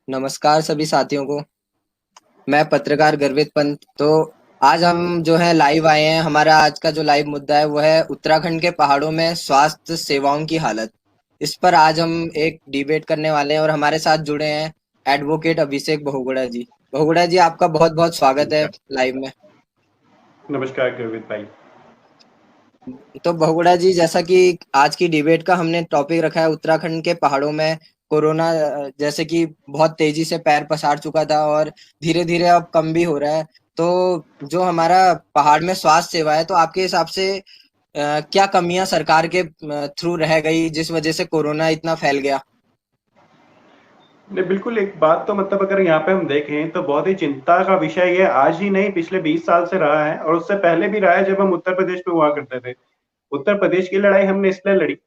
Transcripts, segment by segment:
नमस्कार सभी साथियों को। मैं पत्रकार गर्वित पंत। तो आज हम जो है लाइव आए हैं। हमारा आज का जो लाइव मुद्दा है वो है उत्तराखंड के पहाड़ों में स्वास्थ्य सेवाओं की हालत। इस पर आज हम एक डिबेट करने वाले हैं और हमारे साथ जुड़े हैं एडवोकेट अभिषेक बहुगुणा जी। बहुगुणा जी, आपका बहुत बहुत स्वागत है नमस्कार। लाइव में। नमस्कार गर्वित भाई। तो बहुगुणा जी, जैसा कि आज की डिबेट का हमने टॉपिक रखा है उत्तराखंड के पहाड़ों में कोरोना, जैसे कि बहुत तेजी से पैर पसार चुका था और धीरे धीरे अब कम भी हो रहा है। तो जो हमारा पहाड़ में स्वास्थ्य सेवा है, तो आपके हिसाब से क्या कमियां सरकार के थ्रू रह गई जिस वजह से कोरोना इतना फैल गया? नहीं, बिल्कुल एक बात तो मतलब अगर यहाँ पे हम देखें तो बहुत ही चिंता का विषय ये आज ही नहीं पिछले 20 साल से रहा है और उससे पहले भी रहा है जब हम उत्तर प्रदेश में हुआ करते थे। उत्तर प्रदेश की लड़ाई हमने इसलिए लड़ी,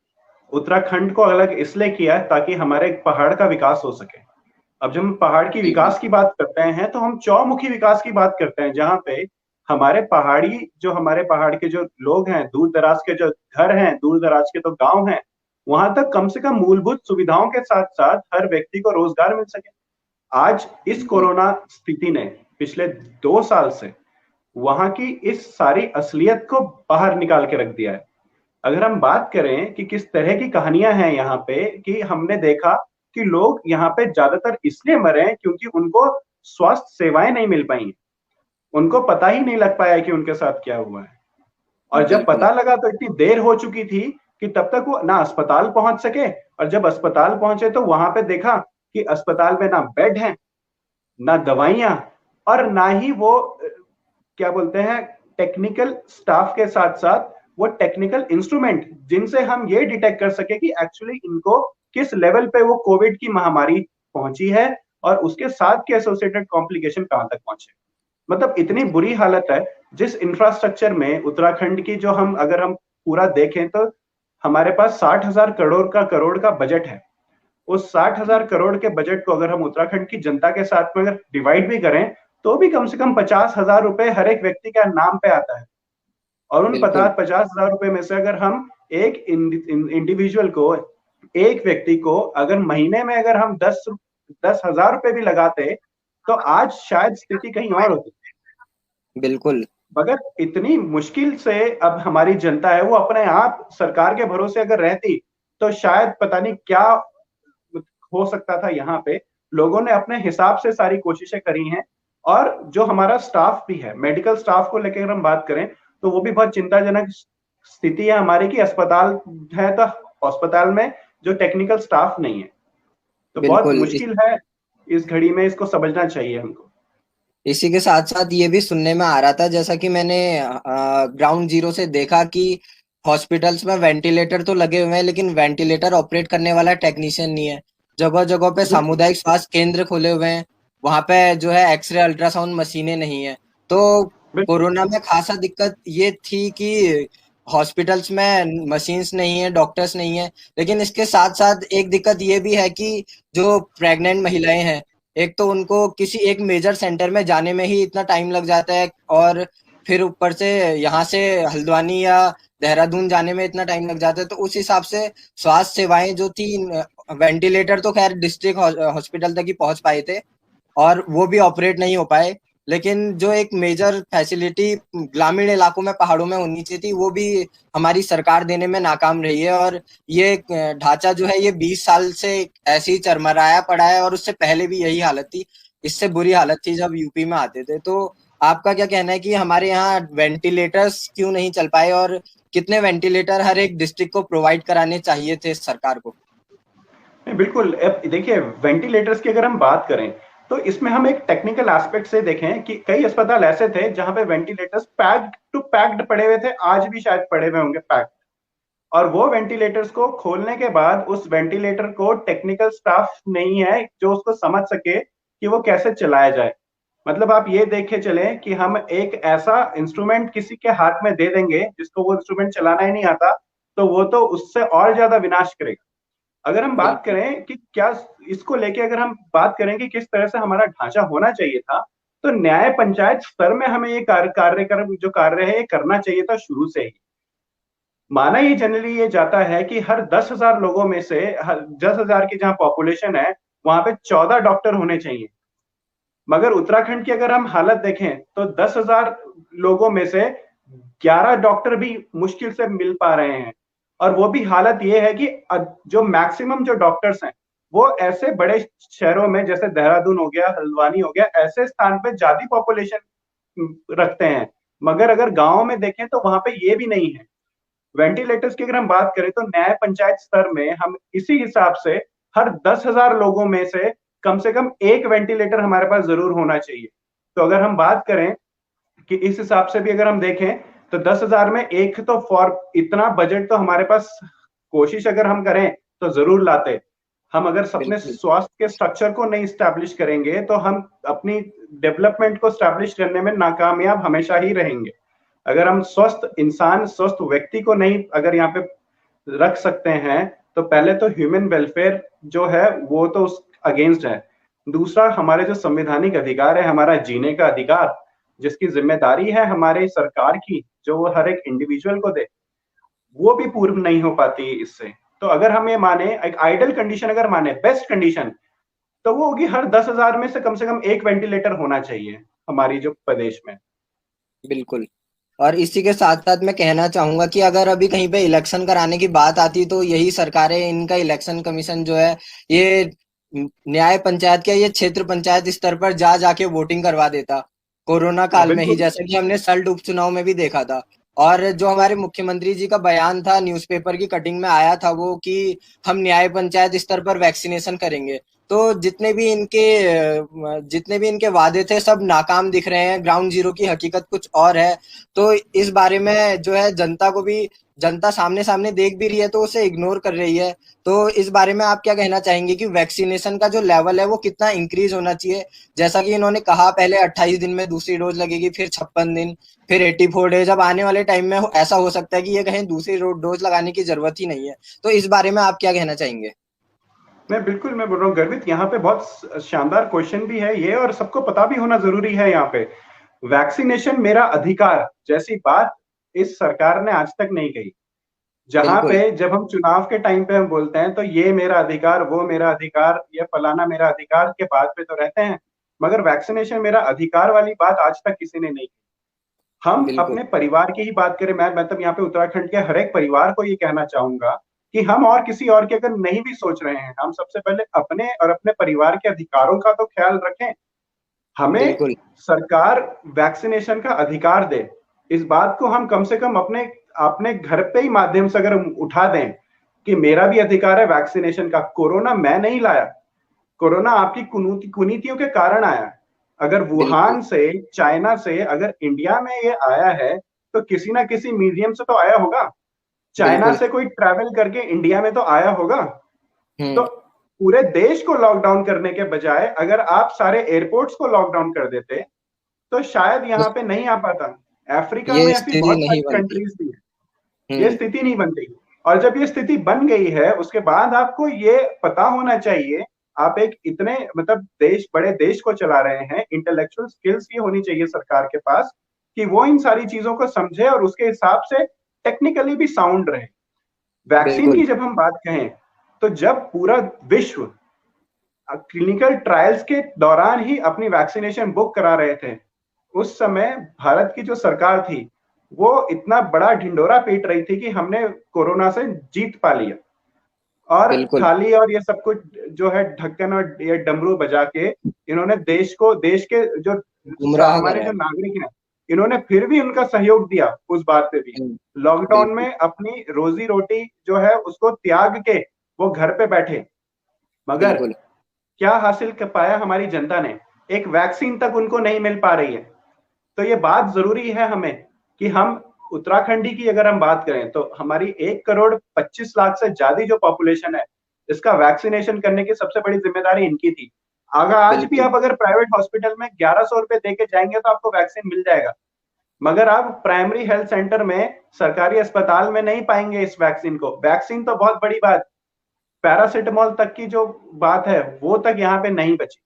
उत्तराखंड को अलग इसलिए किया ताकि हमारे पहाड़ का विकास हो सके। अब जब हम पहाड़ की जी जी। विकास की बात करते हैं तो हम चौमुखी विकास की बात करते हैं, जहाँ पे हमारे पहाड़ के जो लोग हैं, दूर दराज के जो घर हैं, दूर दराज के तो गांव हैं, वहां तक कम से कम मूलभूत सुविधाओं के साथ साथ हर व्यक्ति को रोजगार मिल सके। आज इस बिल्कुल कोरोना स्थिति ने पिछले 2 साल से वहां की इस सारी असलियत को बाहर निकाल के रख दिया है। अगर हम बात करें कि किस तरह की कहानियां हैं यहाँ पे, कि हमने देखा कि लोग यहाँ पे ज्यादातर इसलिए मरे हैं क्योंकि उनको स्वास्थ्य सेवाएं नहीं मिल पाई हैं। उनको पता ही नहीं लग पाया कि उनके साथ क्या हुआ है, और जब बिल्कुल। पता लगा तो इतनी देर हो चुकी थी कि तब तक वो ना अस्पताल पहुंच सके, और जब अस्पताल पहुंचे तो वहां पे देखा कि अस्पताल में ना बेड है, ना दवाइयां, और ना ही वो क्या बोलते हैं, टेक्निकल स्टाफ के साथ साथ वो टेक्निकल इंस्ट्रूमेंट जिनसे हम ये डिटेक्ट कर सके कि एक्चुअली इनको किस लेवल पे वो कोविड की महामारी पहुंची है और उसके साथ के एसोसिएटेड कॉम्प्लिकेशन कहां तक पहुंचे। मतलब इतनी बुरी हालत है। जिस इंफ्रास्ट्रक्चर में उत्तराखंड की, जो हम अगर हम पूरा देखें तो हमारे पास 60,000 करोड़ का बजट है। उस 60,000 करोड़ के बजट को अगर हम उत्तराखंड की जनता के साथ में अगर डिवाइड भी करें तो भी कम से कम 50,000 रुपए हर एक व्यक्ति का नाम पे आता है। और उन बिल्कुल 50,000 रुपए में से अगर हम एक इंडिविजुअल को, एक व्यक्ति को अगर महीने में अगर हम 10,000 रुपए भी लगाते तो आज शायद स्थिति कहीं और होती। बिल्कुल। मगर इतनी मुश्किल से अब हमारी जनता है वो अपने आप सरकार के भरोसे अगर रहती तो शायद पता नहीं क्या हो सकता था। यहाँ पे लोगों ने अपने हिसाब से सारी कोशिशें करी हैं। और जो हमारा स्टाफ भी है, मेडिकल स्टाफ को लेकर हम बात करें तो वो भी बहुत चिंताजनक स्थिति है हमारी, कि अस्पताल है तो अस्पताल में जो टेक्निकल स्टाफ नहीं है, तो बहुत बिल्कुल मुश्किल है। इस घड़ी में इसको समझना चाहिए हमको। इसी के साथ साथ ये भी सुनने में आ रहा था, जैसा कि मैंने ग्राउंड जीरो से देखा कि हॉस्पिटल्स में वेंटिलेटर तो लगे हुए हैं लेकिन वेंटिलेटर ऑपरेट करने वाला टेक्नीशियन नहीं है। जगह जगह पे बिल्कुल सामुदायिक स्वास्थ्य केंद्र खोले हुए हैं, वहां पे जो है एक्सरे अल्ट्रासाउंड मशीनें नहीं है। तो बिल्कुल कोरोना में खासा दिक्कत ये थी कि हॉस्पिटल्स में मशीन्स नहीं है, डॉक्टर्स नहीं है। लेकिन इसके साथ साथ एक दिक्कत ये भी है कि जो प्रेग्नेंट महिलाएं हैं, एक तो उनको किसी एक मेजर सेंटर में जाने में ही इतना टाइम लग जाता है, और फिर ऊपर से यहाँ से हल्द्वानी या देहरादून जाने में इतना टाइम लग जाता है। तो उस हिसाब से स्वास्थ्य सेवाएं जो थी, वेंटिलेटर तो खैर डिस्ट्रिक्ट हॉस्पिटल तक ही पहुंच पाए थे और वो भी ऑपरेट नहीं हो पाए। लेकिन जो एक मेजर फैसिलिटी ग्रामीण इलाकों में पहाड़ों में होनी चाहिए थी, वो भी हमारी सरकार देने में नाकाम रही है। और ये ढांचा जो है ये 20 साल से ऐसे ही चरमराया पड़ा है, और उससे पहले भी यही हालत थी। इससे बुरी हालत थी जब यूपी में आते थे। तो आपका क्या कहना है कि हमारे यहाँ वेंटिलेटर्स क्यों नहीं चल पाए, और कितने वेंटिलेटर हर एक डिस्ट्रिक्ट को प्रोवाइड कराने चाहिए थे सरकार को? नहीं, बिल्कुल। अब देखिए, वेंटिलेटर्स की अगर हम बात करें तो इसमें हम एक टेक्निकल एस्पेक्ट से देखें कि कई अस्पताल ऐसे थे जहां पे वेंटिलेटर्स पैक्ड टू पैक्ड पड़े हुए थे, आज भी शायद पड़े हुए होंगे पैक्ड। और वो वेंटिलेटर्स को खोलने के बाद उस वेंटिलेटर को टेक्निकल स्टाफ नहीं है जो उसको समझ सके कि वो कैसे चलाया जाए। मतलब आप ये देखे चलें कि हम एक ऐसा इंस्ट्रूमेंट किसी के हाथ में दे देंगे जिसको वो इंस्ट्रूमेंट चलाना ही नहीं आता, तो वो तो उससे और ज्यादा विनाश करेगा। अगर हम बात बिल्कुल करें कि क्या इसको लेके, अगर हम बात करें कि किस तरह से हमारा ढांचा होना चाहिए था, तो न्याय पंचायत स्तर में हमें ये कार्यक्रम जो कार्य है ये करना चाहिए था शुरू से ही। माना ये जनरली ये जाता है कि हर 10,000 लोगों में से 10,000 की जहां पॉपुलेशन है वहां पे 14 डॉक्टर होने चाहिए। मगर उत्तराखंड की अगर हम हालत देखें तो 10,000 लोगों में से 11 डॉक्टर भी मुश्किल से मिल पा रहे हैं। और वो भी हालत ये है कि जो मैक्सिमम जो डॉक्टर्स हैं वो ऐसे बड़े शहरों में जैसे देहरादून हो गया, हल्द्वानी हो गया, ऐसे स्थान पे ज्यादा पॉपुलेशन रखते हैं। मगर अगर गांव में देखें तो वहां पे ये भी नहीं है। वेंटिलेटर्स की अगर हम बात करें तो न्याय पंचायत स्तर में हम इसी हिसाब से हर 10,000 लोगों में से कम एक वेंटिलेटर हमारे पास जरूर होना चाहिए। तो अगर हम बात करें कि इस हिसाब से भी अगर हम देखें तो 10,000 में एक तो फॉर इतना बजट तो हमारे पास, कोशिश अगर हम करें तो जरूर लाते। हम अगर अपने बिल्कुल स्वास्थ्य के स्ट्रक्चर को नहीं स्टैब्लिश करेंगे तो हम अपनी डेवलपमेंट को स्टैब्लिश करने में नाकामयाब हमेशा ही रहेंगे। अगर हम स्वस्थ इंसान, स्वस्थ व्यक्ति को नहीं अगर यहाँ पे रख सकते हैं तो पहले तो ह्यूमन वेलफेयर जो है वो तो उस अगेंस्ट है। दूसरा, हमारे जो संवैधानिक अधिकार है, हमारा जीने का अधिकार, जिसकी जिम्मेदारी है हमारे सरकार की जो वो हर एक इंडिविजुअल को दे, वो भी पूर्ण नहीं हो पाती इससे। तो अगर हम ये माने एक आइडियल कंडीशन अगर माने, बेस्ट कंडीशन, तो वो होगी हर 10,000 में से कम एक वेंटिलेटर होना चाहिए हमारी जो प्रदेश में। बिल्कुल। और इसी के साथ साथ मैं कहना चाहूंगा कि अगर अभी कहीं पे इलेक्शन कराने की बात आती तो यही सरकारें, इनका इलेक्शन कमीशन जो है ये न्याय पंचायत के, ये क्षेत्र पंचायत स्तर पर जा जाके वोटिंग करवा देता कोरोना हाँ काल में ही, बिल्कुल। जैसा कि हमने सल्ट उपचुनाव में भी देखा था। और जो हमारे मुख्यमंत्री जी का बयान था न्यूज़पेपर की कटिंग में आया था वो कि हम न्याय पंचायत स्तर पर वैक्सीनेशन करेंगे। तो जितने भी इनके वादे थे सब नाकाम दिख रहे हैं, ग्राउंड जीरो की हकीकत कुछ और है। तो इस बारे में जो है जनता को भी, जनता सामने सामने देख भी रही है तो उसे इग्नोर कर रही है। तो इस बारे में आप क्या कहना चाहेंगे कि वैक्सीनेशन का जो लेवल है वो कितना इंक्रीज होना चाहिए? जैसा कि इन्होंने कहा पहले 28 दिन में दूसरी डोज लगेगी, फिर 56 दिन, फिर 84 डेज। अब आने वाले टाइम में ऐसा हो सकता है कि ये कहें दूसरी डोज लगाने की जरूरत ही नहीं है। तो इस बारे में आप क्या कहना चाहेंगे? मैं बोल रहा हूँ गर्वित, यहाँ पे बहुत शानदार क्वेश्चन भी है ये, और सबको पता भी होना जरूरी है। यहाँ पे वैक्सीनेशन मेरा अधिकार जैसी बात इस सरकार ने आज तक नहीं कही। जहां बिल्कुल पे जब हम चुनाव के टाइम पे हम बोलते हैं तो ये मेरा अधिकार, वो मेरा अधिकार, ये फलाना मेरा अधिकार के बात पे तो रहते हैं, मगर वैक्सीनेशन मेरा अधिकार वाली बात आज तक किसी ने नहीं की। हम बिल्कुल अपने परिवार की ही बात करें, मैं मतलब यहाँ पे उत्तराखंड के हर एक परिवार को ये कहना चाहूंगा कि हम और किसी और के अगर नहीं भी सोच रहे हैं, हम सबसे पहले अपने और अपने परिवार के अधिकारों का तो ख्याल रखें। हमें बिल्कुल सरकार वैक्सीनेशन का अधिकार दे, इस बात को हम कम से कम अपने अपने घर पे ही माध्यम से अगर हम उठा दें कि मेरा भी अधिकार है वैक्सीनेशन का। कोरोना मैं नहीं लाया, कोरोना आपकी कुनीतियों के कारण आया। अगर बिल्कुल वुहान से, चाइना से अगर इंडिया में ये आया है तो किसी ना किसी मीडियम से तो आया होगा। चाइना बिल्कुल। से कोई ट्रैवल करके इंडिया में तो आया होगा। तो हम्म। पूरे देश को लॉकडाउन करने के बजाय अगर आप सारे एयरपोर्ट्स को लॉकडाउन कर देते तो शायद यहाँ पे नहीं आ पाता। अफ्रीका ये में ऐसी स्थिति बहुत नहीं सारी बनती। कंट्रीज थी, ये हम्म। स्थिति नहीं बन गई। और जब ये स्थिति बन गई है उसके बाद आपको ये पता होना चाहिए, आप एक इतने मतलब देश, बड़े देश को चला रहे हैं, इंटेलेक्चुअल स्किल्स ये होनी चाहिए सरकार के पास कि वो इन सारी चीजों को समझे और उसके हिसाब से टेक्निकली भी साउंड रहे। वैक्सीन बिल्कुल की जब हम बात कहें तो जब पूरा विश्व क्लिनिकल ट्रायल्स के दौरान ही अपनी वैक्सीनेशन बुक करा रहे थे, उस समय भारत की जो सरकार थी वो इतना बड़ा ढिंडोरा पीट रही थी कि हमने कोरोना से जीत पा लिया। और बिल्कुल थाली और ये सब कुछ जो है ढक्कन और ये डमरू बजा के इन्होंने देश को, देश के जो गुमराह हमारे करा जो है। नागरिक हैं, इन्होंने फिर भी उनका सहयोग दिया उस बात पे भी। लॉकडाउन बिल्कुल में अपनी रोजी रोटी जो है उसको त्याग के वो घर पे बैठे, मगर बिल्कुल क्या हासिल कर पाया हमारी जनता ने? एक वैक्सीन तक उनको नहीं मिल पा रही है। तो ये बात जरूरी है हमें कि हम उत्तराखंडी की अगर हम बात करें तो हमारी 1,25,00,000 से ज्यादा जो पॉपुलेशन है, इसका वैक्सीनेशन करने की सबसे बड़ी जिम्मेदारी इनकी थी। अगर आज भी बिल्कुल आप अगर प्राइवेट हॉस्पिटल में 1100 रुपए दे के जाएंगे तो आपको वैक्सीन मिल जाएगा, मगर आप प्राइमरी हेल्थ सेंटर में, सरकारी अस्पताल में नहीं पाएंगे इस वैक्सीन को। वैक्सीन तो बहुत बड़ी बात, पैरासिटामोल तक की जो बात है वो तक यहाँ पे नहीं बची।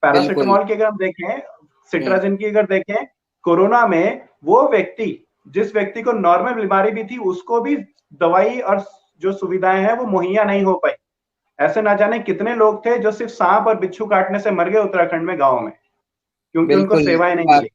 बिल्कुल। पैरासिटामोल की अगर हम देखें, हम्म। सिट्राजिन की अगर देखें, कोरोना में वो व्यक्ति, जिस व्यक्ति को नॉर्मल बीमारी भी थी, उसको भी दवाई और जो सुविधाएं हैं वो मुहैया नहीं हो पाई। ऐसे ना जाने कितने लोग थे जो सिर्फ सांप और बिच्छू काटने से मर गए उत्तराखंड में, गाँव में, क्योंकि उनको बिल्कुल। सेवाएं नहीं मिली।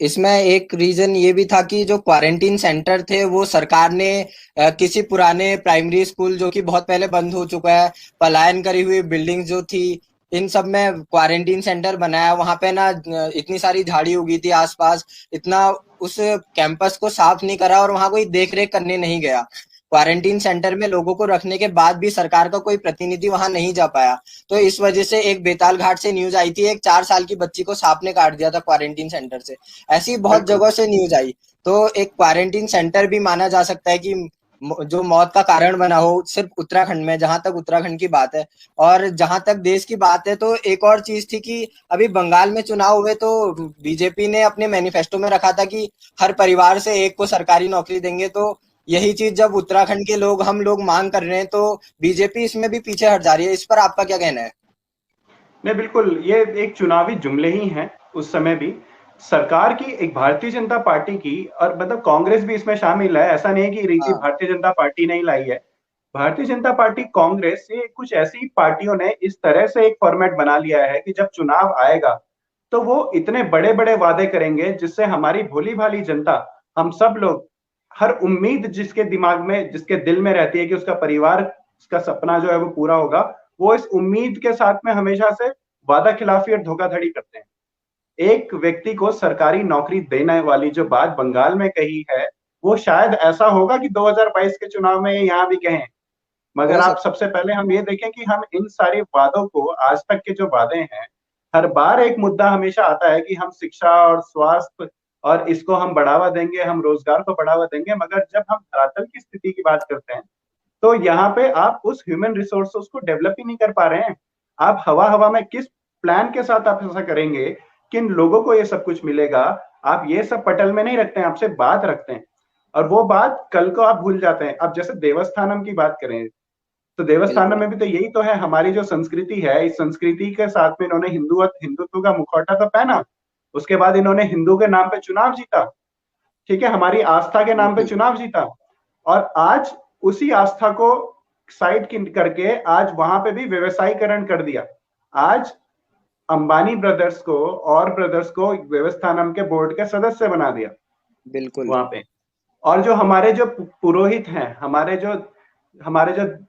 इसमें एक रीजन ये भी था कि जो क्वारंटीन सेंटर थे वो सरकार ने किसी पुराने प्राइमरी स्कूल जो कि बहुत पहले बंद हो चुका है, पलायन करी हुई बिल्डिंग जो थी, इन सब में क्वारंटीन सेंटर बनाया। वहां पे ना इतनी सारी झाड़ी उगी थी आसपास, इतना उस कैंपस को साफ नहीं करा और वहां कोई देख रेख करने नहीं गया। क्वारंटीन सेंटर में लोगों को रखने के बाद भी सरकार का कोई प्रतिनिधि वहां नहीं जा पाया। तो इस वजह से एक बेताल घाट से न्यूज आई थी, एक 4 साल की बच्ची को सांप ने काट दिया था क्वारंटीन सेंटर से। ऐसी बहुत बिल्कुल। जगहों से न्यूज आई। तो एक क्वारंटीन सेंटर भी माना जा सकता है कि जो मौत का कारण बना हो, सिर्फ उत्तराखंड में, जहां तक उत्तराखंड की बात है। और जहां तक देश की बात है तो एक और चीज थी कि अभी बंगाल में चुनाव हुए तो बीजेपी ने अपने मैनिफेस्टो में रखा था कि हर परिवार से एक को सरकारी नौकरी देंगे। तो यही चीज जब उत्तराखंड के लोग, हम लोग मांग कर रहे हैं तो बीजेपी इसमें भी पीछे हट जा रही है। इस पर आपका क्या कहना है? नहीं, बिल्कुल, ये एक चुनावी जुमले ही हैं। उस समय भी सरकार की, एक भारतीय जनता पार्टी की, और मतलब कांग्रेस भी इसमें शामिल है, ऐसा नहीं है कि रीति हाँ। भारतीय जनता पार्टी नहीं लाई है। भारतीय जनता पार्टी, कांग्रेस, ये कुछ ऐसी पार्टियों ने इस तरह से एक फॉर्मेट बना लिया है कि जब चुनाव आएगा तो वो इतने बड़े बड़े वादे करेंगे जिससे हमारी भोली भाली जनता, हम सब लोग, हर उम्मीद जिसके दिमाग में, जिसके दिल में रहती है कि उसका परिवार, उसका सपना जो है वो पूरा होगा, वो इस उम्मीद के साथ में हमेशा से वादा खिलाफी और धोखाधड़ी करते हैं। एक व्यक्ति को सरकारी नौकरी देने वाली जो बात बंगाल में कही है, वो शायद ऐसा होगा कि 2022 के चुनाव में ये यहाँ भी कहें। मगर हो आप सकता सबसे पहले हम ये देखें कि हम इन सारे वादों को, आज तक के जो वादे हैं, हर बार एक मुद्दा हमेशा आता है कि हम शिक्षा और स्वास्थ्य और इसको हम बढ़ावा देंगे, हम रोजगार को बढ़ावा देंगे, मगर जब हम धरातल की स्थिति की बात करते हैं तो यहाँ पे आप उस ह्यूमन रिसोर्सेस को डेवलप ही नहीं कर पा रहे हैं। आप हवा हवा में किस प्लान के साथ आप ऐसा करेंगे, किन लोगों को ये सब कुछ मिलेगा, आप ये सब पटल में नहीं रखते हैं, आपसे बात रखते हैं, और वो बात कल को आप भूल जाते हैं। अब जैसे देवस्थानम की बात करें, तो देवस्थानम बिल्कुल। में भी तो यही तो है, हमारी जो संस्कृति है, इस संस्कृति के साथ में इन्होंने हिंदुत्व का मुखौटा तो पहना, उसके बाद इन्होंने हिंदू के नाम पे चुनाव जीता, ठीक है, हमारी आस्था के नाम पे बिल्कुल। चुनाव जीता, और आज उसी आस्था को साइड करके आज वहां पे भी व्यवसायीकरण कर दिया। आज अंबानी ब्रदर्स को और ब्रदर्स को व्यवस्थानम के बोर्ड के सदस्य बना दिया बिल्कुल। वहां पे। और जो हमारे जो पुरोहित हैं, हमारे जो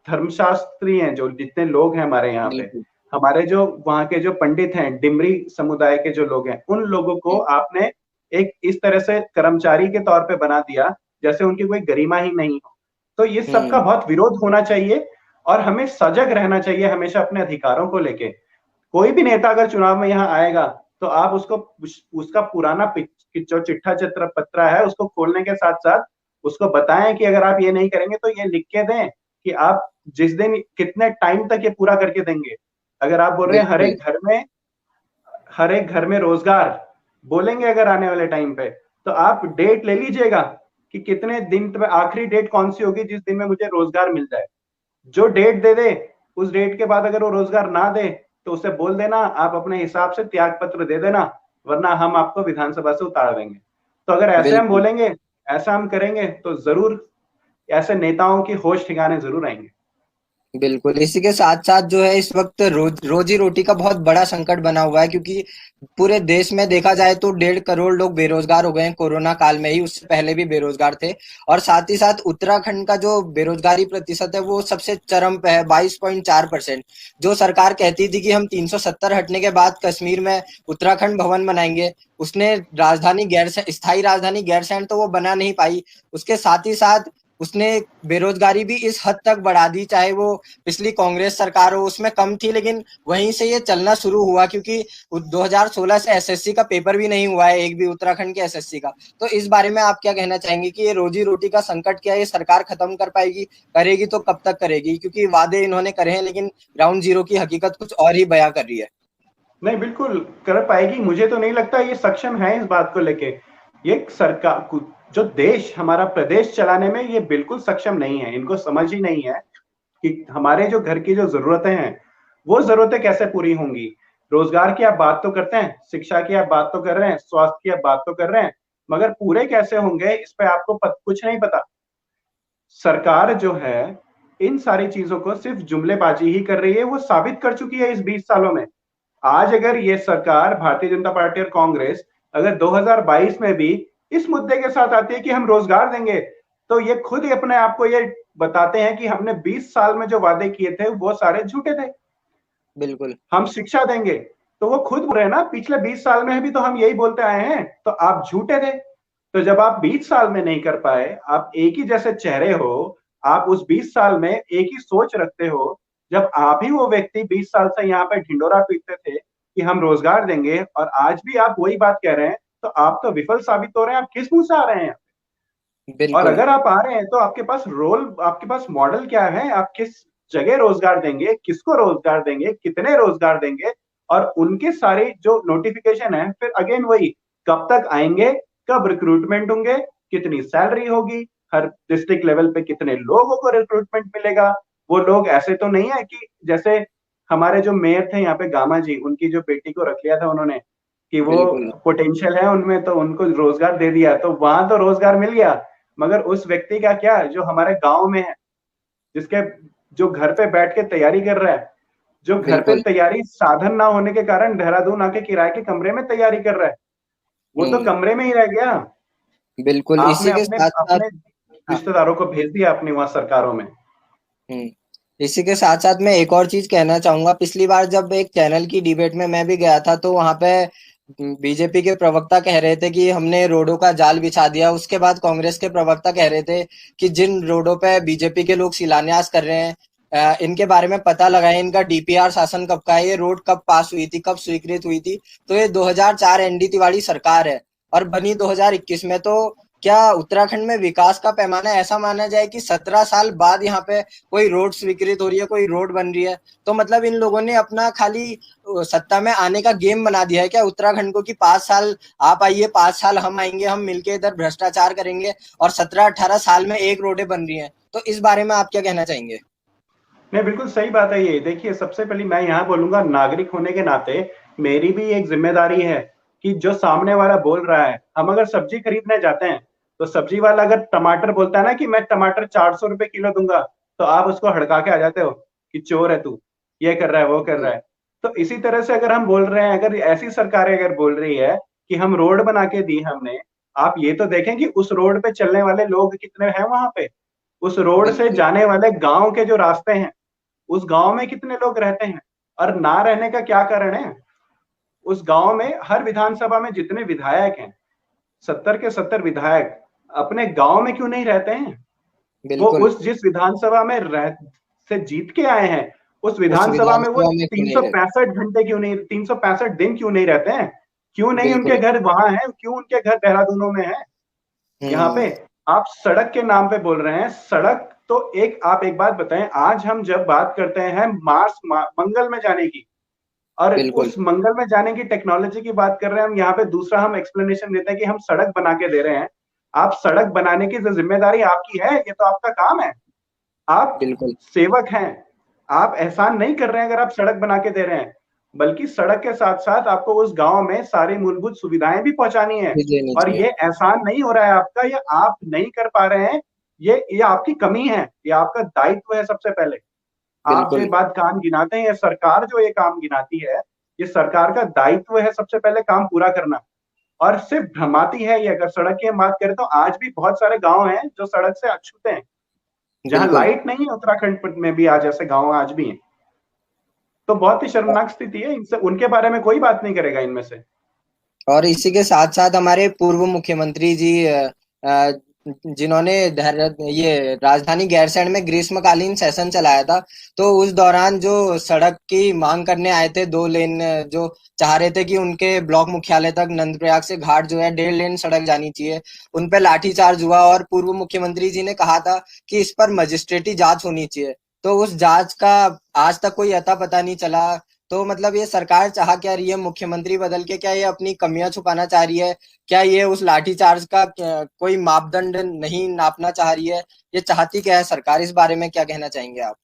धर्मशास्त्री हैं, जो जितने लोग हैं हमारे यहाँ पे, बिल्कुल। हमारे जो वहाँ के जो पंडित हैं, डिमरी समुदाय के जो लोग हैं, उन लोगों को आपने एक इस तरह से कर्मचारी के तौर पे बना दिया जैसे उनकी कोई गरिमा ही नहीं हो। तो ये सबका हम्म। बहुत विरोध होना चाहिए, और हमें सजग रहना चाहिए हमेशा अपने अधिकारों को लेके। कोई भी नेता अगर चुनाव में यहाँ आएगा तो आप उसको, उसका पुराना जो चिट्ठा चित्र पत्रा है उसको खोलने के साथ साथ उसको बताएं कि अगर आप ये नहीं करेंगे तो ये लिख के दें कि आप जिस दिन कितने टाइम तक ये पूरा करके देंगे। अगर आप बोल रहे हैं बिल्कुल। हर एक घर में रोजगार बोलेंगे अगर आने वाले टाइम पे, तो आप डेट ले लीजिएगा कि कितने दिन पे आखिरी डेट कौन सी होगी जिस दिन में मुझे रोजगार मिल जाए। जो डेट दे दे, उस डेट के बाद अगर वो रोजगार ना दे तो उसे बोल देना, आप अपने हिसाब से त्याग पत्र दे देना, वरना हम आपको विधानसभा से उतार देंगे। तो अगर ऐसे हम बिल्कुल। बोलेंगे, ऐसा हम करेंगे, तो जरूर ऐसे नेताओं की होश ठिकाने जरूर आएंगे। बिल्कुल। इसी के साथ साथ जो है इस वक्त रोजी रोटी का बहुत बड़ा संकट बना हुआ है, क्योंकि पूरे देश में देखा जाए तो 1.5 करोड़ लोग बेरोजगार हो गए हैं कोरोना काल में ही, उससे पहले भी बेरोजगार थे। और साथ ही साथ उत्तराखंड का जो बेरोजगारी प्रतिशत है वो सबसे चरम पे है, 22.4%। जो सरकार कहती थी कि हम 370 हटने के बाद कश्मीर में उत्तराखंड भवन बनाएंगे, उसने स्थायी राजधानी गैरसैंण तो वो बना नहीं पाई। उसके साथ ही साथ उसने बेरोजगारी भी इस हद तक बढ़ा दी, चाहे वो पिछली कांग्रेस सरकार हो उसमें कम थी, लेकिन वहीं से ये चलना शुरू हुआ, क्योंकि 2016 से एसएससी का पेपर भी नहीं हुआ है, एक भी उत्तराखंड के एसएससी का। तो इस बारे में आप क्या कहना चाहेंगे कि ये रोजी रोटी का संकट क्या ये सरकार खत्म कर पाएगी? करेगी तो कब तक करेगी? क्योंकि वादे इन्होंने करे हैं लेकिन ग्राउंड जीरो की हकीकत कुछ और ही बयां कर रही है। नहीं, बिल्कुल कर पाएगी, मुझे तो नहीं लगता ये सक्षम है इस बात को लेके। ये सरकार, जो देश, हमारा प्रदेश चलाने में ये बिल्कुल सक्षम नहीं है। इनको समझ ही नहीं है कि हमारे जो घर की जो जरूरतें हैं वो जरूरतें कैसे पूरी होंगी। रोजगार की आप बात तो करते हैं, शिक्षा की आप बात तो कर रहे हैं, स्वास्थ्य की आप बात तो कर रहे हैं, मगर पूरे कैसे होंगे इस पे आपको कुछ नहीं पता। सरकार जो है इन सारी चीजों को सिर्फ जुमलेबाजी ही कर रही है, वो साबित कर चुकी है इस 20 सालों में। आज अगर ये सरकार भारतीय जनता पार्टी और कांग्रेस अगर 2022 में भी इस मुद्दे के साथ आती है कि हम रोजगार देंगे, तो ये खुद ही अपने आप को ये बताते हैं कि हमने 20 साल में जो वादे किए थे वो सारे झूठे थे। बिल्कुल। हम शिक्षा देंगे, तो वो खुद बोल रहे हैं ना, पिछले 20 साल में भी तो हम यही बोलते आए हैं, तो आप झूठे थे। तो जब आप 20 साल में नहीं कर पाए, आप एक ही जैसे चेहरे हो, आप उस 20 साल में एक ही सोच रखते हो, जब आप ही वो व्यक्ति 20 साल से यहाँ पे ढिंडोरा पीटते थे कि हम रोजगार देंगे, और आज भी आप वही बात कह रहे हैं, तो आप तो विफल साबित हो रहे हैं। आप किस मुंह से आ रहे हैं? और बिल्कुल। अगर आप आ रहे हैं तो आपके पास रोल, आपके पास मॉडल क्या है? आप किस जगह रोजगार देंगे, किसको रोजगार देंगे, कितने रोजगार देंगे, और उनके सारे जो नोटिफिकेशन है, फिर अगेन वही, कब तक आएंगे, कब रिक्रूटमेंट होंगे, कितनी सैलरी होगी, हर डिस्ट्रिक्ट लेवल पे कितने लोगों को रिक्रूटमेंट मिलेगा। वो लोग ऐसे तो नहीं है कि जैसे हमारे जो मेयर थे यहाँ पे गामा जी, उनकी जो बेटी को रख लिया था उन्होंने कि वो बिल्कुल। पोटेंशियल है उनमें, तो उनको रोजगार दे दिया, तो वहां तो रोजगार मिल गया, मगर उस व्यक्ति का क्या, जो हमारे गांव में है, जिसके जो घर पे बैठ के तैयारी कर रहा है, जो घर पे बिल्कुल। तैयारी साधन ना होने के कारण देहरादून आके किराए के कमरे में तैयारी कर रहा है, वो तो हम्म। कमरे में ही रह गया। बिल्कुल। आपने इसी के अपने साथ साथ, अपने हाँ। रिश्तेदारों को भेज दिया अपनी वहां सरकारों में। हम्म। इसी के साथ साथ मैं एक और चीज कहना चाहूंगा। पिछली बार जब एक चैनल की डिबेट में मैं भी गया था, तो वहां पे बीजेपी के प्रवक्ता कह रहे थे कि हमने रोडों का जाल बिछा दिया। उसके बाद कांग्रेस के प्रवक्ता कह रहे थे कि जिन रोडों पे बीजेपी के लोग शिलान्यास कर रहे हैं, इनके बारे में पता लगाएं, इनका डीपीआर शासन कब का है, ये रोड कब पास हुई थी, कब स्वीकृत हुई थी। तो ये 2004 एनडी तिवारी सरकार है और बनी 2021 में। तो क्या उत्तराखंड में विकास का पैमाना ऐसा माना जाए कि 17 साल बाद यहाँ पे कोई रोड स्वीकृत हो रही है, कोई रोड बन रही है? तो मतलब इन लोगों ने अपना खाली सत्ता में आने का गेम बना दिया है क्या उत्तराखंड को, कि 5 साल आप आइए, 5 साल हम आएंगे, हम मिलके इधर भ्रष्टाचार करेंगे, और 17-18 साल में एक रोडें बन रही हैं। तो इस बारे में आप क्या कहना चाहेंगे? नहीं, बिल्कुल सही बात है ये। देखिए, सबसे पहले मैं यहाँ बोलूंगा, नागरिक होने के नाते मेरी भी एक जिम्मेदारी है कि जो सामने वाला बोल रहा है, हम अगर सब्जी खरीदने जाते हैं, तो सब्जी वाला अगर टमाटर बोलता है ना कि मैं टमाटर 400 रुपए किलो दूंगा, तो आप उसको हड़का के आ जाते हो कि चोर है तू, ये कर रहा है, वो कर रहा है। तो इसी तरह से अगर हम बोल रहे हैं, अगर ऐसी सरकारें अगर बोल रही है कि हम रोड बना के दी हमने, आप ये तो देखें कि उस रोड पे चलने वाले लोग कितने हैं वहां पे, उस रोड से बिल्कुल। जाने वाले गांव के जो रास्ते हैं, उस गांव में कितने लोग रहते हैं, और ना रहने का क्या कारण है? उस गांव में हर विधानसभा में जितने विधायक हैं, 70 के 70 विधायक अपने गांव में क्यों नहीं रहते हैं? वो बिल्कुल। उस जिस विधानसभा में रह से जीत के आए हैं, उस उस विधानसभा में वो विधानसभा में क्यों तीन नहीं सौ रहते? पैंसठ घंटे क्यों नहीं, 365 दिन क्यों नहीं रहते हैं? क्यों नहीं उनके बिल्कुल। घर वहां है, क्यों उनके घर देहरादूनों में है? यहाँ हम्म। पे आप सड़क के नाम पे बोल रहे हैं। सड़क तो एक, आप एक बात बताएं, आज हम जब बात करते हैं मंगल में जाने की, और बिल्कुल। उस मंगल में जाने की टेक्नोलॉजी की बात कर रहे हैं हम, यहाँ पे दूसरा हम एक्सप्लेनेशन देते हैं कि हम सड़क बना के दे रहे हैं। आप सड़क बनाने की जो जिम्मेदारी आपकी है, ये तो आपका काम है, आप बिल्कुल। सेवक हैं। आप एहसान नहीं कर रहे हैं अगर आप सड़क बना के दे रहे हैं, बल्कि सड़क के साथ साथ आपको उस गांव में सारी मूलभूत सुविधाएं भी पहुंचानी है। भी देनी और चाहिए। ये एहसान नहीं हो रहा है आपका, ये आप नहीं कर पा रहे हैं, ये आपकी कमी है, ये आपका दायित्व है सबसे पहले। आप जो ये बिल्कुल। बात काम गिनाते हैं, ये सरकार जो ये काम गिनाती है, ये सरकार का दायित्व है सबसे पहले काम पूरा करना। और सिर्फ भ्रमाती है ये। अगर सड़क की हम बात करें तो आज भी बहुत सारे गांव हैं जो सड़क से अछूते हैं, जहां बिल्कुल। लाइट नहीं है। उत्तराखंड में भी आज ऐसे गांव आज भी हैं। तो बहुत ही शर्मनाक स्थिति है। इनसे, उनके बारे में कोई बात नहीं करेगा इनमें से। और इसी के साथ साथ हमारे पूर्व मुख्यमंत्री जी, अ, जिन्होंने ये राजधानी गैरसैंण में ग्रीष्मकालीन सेशन चलाया था, तो उस दौरान जो सड़क की मांग करने आए थे, 2 लेन, जो चाह रहे थे कि उनके ब्लॉक मुख्यालय तक नंदप्रयाग से घाट जो है 1.5 लेन सड़क जानी चाहिए, उन पे लाठीचार्ज हुआ। और पूर्व मुख्यमंत्री जी ने कहा था कि इस पर मजिस्ट्रेटी जांच होनी चाहिए। तो उस जांच का आज तक कोई अता पता नहीं चला। तो मतलब ये सरकार चाह क्या रही है? मुख्यमंत्री बदल के क्या ये अपनी कमियां छुपाना चाह रही है? क्या ये उस लाठीचार्ज का कोई मापदंड नहीं नापना चाह रही है? ये चाहती क्या है सरकार? इस बारे में क्या कहना चाहेंगे आप?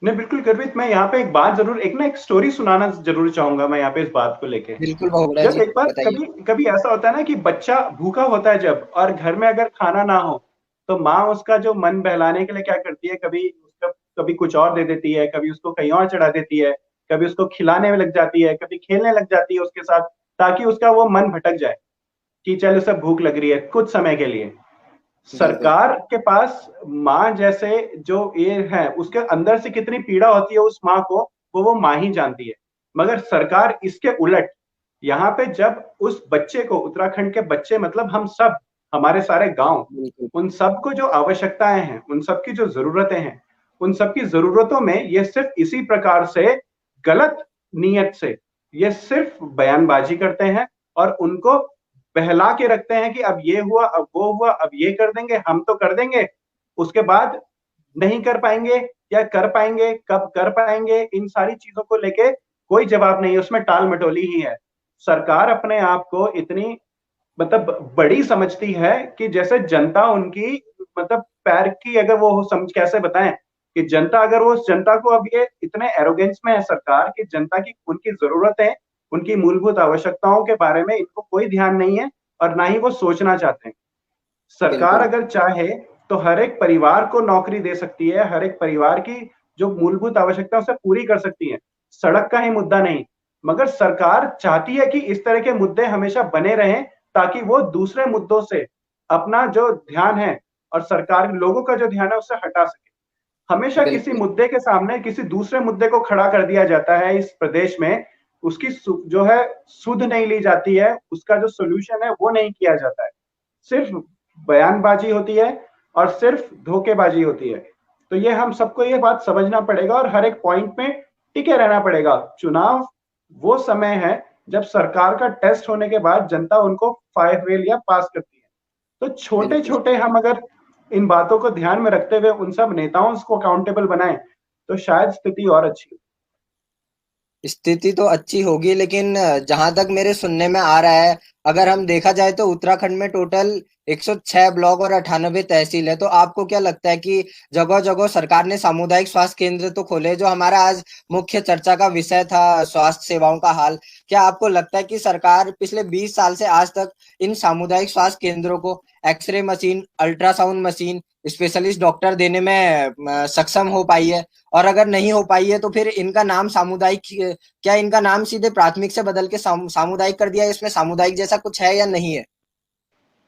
नहीं, बिल्कुल गर्वित। मैं यहाँ पे एक बात जरूर, एक ना एक स्टोरी सुनाना जरूर चाहूंगा मैं यहाँ पे इस बात को लेके। बिल्कुल भोगड़ा जब जी, एक बार बताइए। कभी कभी ऐसा होता है ना कि बच्चा भूखा होता है जब, और घर में अगर खाना ना हो, तो माँ उसका जो मन बहलाने के लिए क्या करती है, कभी उसका कभी कुछ और दे देती है, कभी उसको कहीं और चढ़ा देती है, कभी उसको खिलाने में लग जाती है, कभी खेलने लग जाती है उसके साथ, ताकि उसका वो मन भटक जाए कि चल उसे भूख लग रही है कुछ समय के लिए। बिल्कुल सरकार के पास माँ जैसे जो ये है, उसके अंदर से कितनी पीड़ा होती है उस माँ को, वो माँ ही जानती है। मगर सरकार इसके उलट, यहाँ पे जब उस बच्चे को, उत्तराखंड के बच्चे मतलब हम सब, हमारे सारे गांव, बिल्कुल उन सब को जो आवश्यकताएं हैं, उन सब की जो जरूरतें हैं, उन सब की जरूरतों में ये सिर्फ इसी प्रकार से गलत नीयत से ये सिर्फ बयानबाजी करते हैं और उनको बहला के रखते हैं कि अब ये हुआ, अब वो हुआ, अब ये कर देंगे, हम तो कर देंगे, उसके बाद नहीं कर पाएंगे, या कर पाएंगे, कब कर पाएंगे, इन सारी चीजों को लेके कोई जवाब नहीं है, उसमें टाल मटोली ही है। सरकार अपने आप को इतनी मतलब बड़ी समझती है कि जैसे जनता उनकी मतलब पैर की, अगर वो समझ, कैसे बताएं कि जनता, अगर वो जनता को अब ये इतने एरोगेंस में है सरकार कि जनता की उनकी जरूरतें, उनकी मूलभूत आवश्यकताओं के बारे में इनको कोई ध्यान नहीं है और ना ही वो सोचना चाहते हैं। सरकार बिल्कुल अगर चाहे तो हर एक परिवार को नौकरी दे सकती है, हर एक परिवार की जो मूलभूत आवश्यकता उसे पूरी कर सकती है, सड़क का ही मुद्दा नहीं। मगर सरकार चाहती है कि इस तरह के मुद्दे हमेशा बने रहें, ताकि वो दूसरे मुद्दों से अपना जो ध्यान है और सरकार लोगों का जो ध्यान है उससे हटा सके। हमेशा किसी बिल्कुल मुद्दे के सामने किसी दूसरे मुद्दे को खड़ा कर दिया जाता है इस प्रदेश में, उसकी जो है सुध नहीं ली जाती है, उसका जो सोल्यूशन है वो नहीं किया जाता है, सिर्फ बयानबाजी होती है और सिर्फ धोखेबाजी होती है। तो ये हम सबको ये बात समझना पड़ेगा और हर एक पॉइंट में टिके रहना पड़ेगा। चुनाव वो समय है जब सरकार का टेस्ट होने के बाद जनता उनको फेल या पास करती है। तो छोटे बिल्कुल छोटे हम अगर इन बातों को ध्यान में रखते हुए उन सब नेताओं को अकाउंटेबल बनाएं, तो शायद स्थिति और अच्छी हो। स्थिति तो अच्छी होगी, लेकिन जहां तक मेरे सुनने में आ रहा है, अगर हम देखा जाए तो उत्तराखंड में टोटल 106 ब्लॉक और 98 तहसील है। तो आपको क्या लगता है कि जगह जगह सरकार ने सामुदायिक स्वास्थ्य केंद्र तो खोले, जो हमारा आज मुख्य चर्चा का विषय था, स्वास्थ्य सेवाओं का हाल। क्या आपको लगता है कि सरकार पिछले 20 साल से आज तक इन सामुदायिक स्वास्थ्य केंद्रों को x-ray machine, ultrasound machine, specialist doctor देने में सक्षम हो पाई है? और अगर नहीं हो पाई है तो फिर इनका नाम सामुदायिक, क्या इनका नाम सीधे प्राथमिक से बदल के सामुदायिक कर दिया है? इसमें सामुदायिक जैसा कुछ है या नहीं है?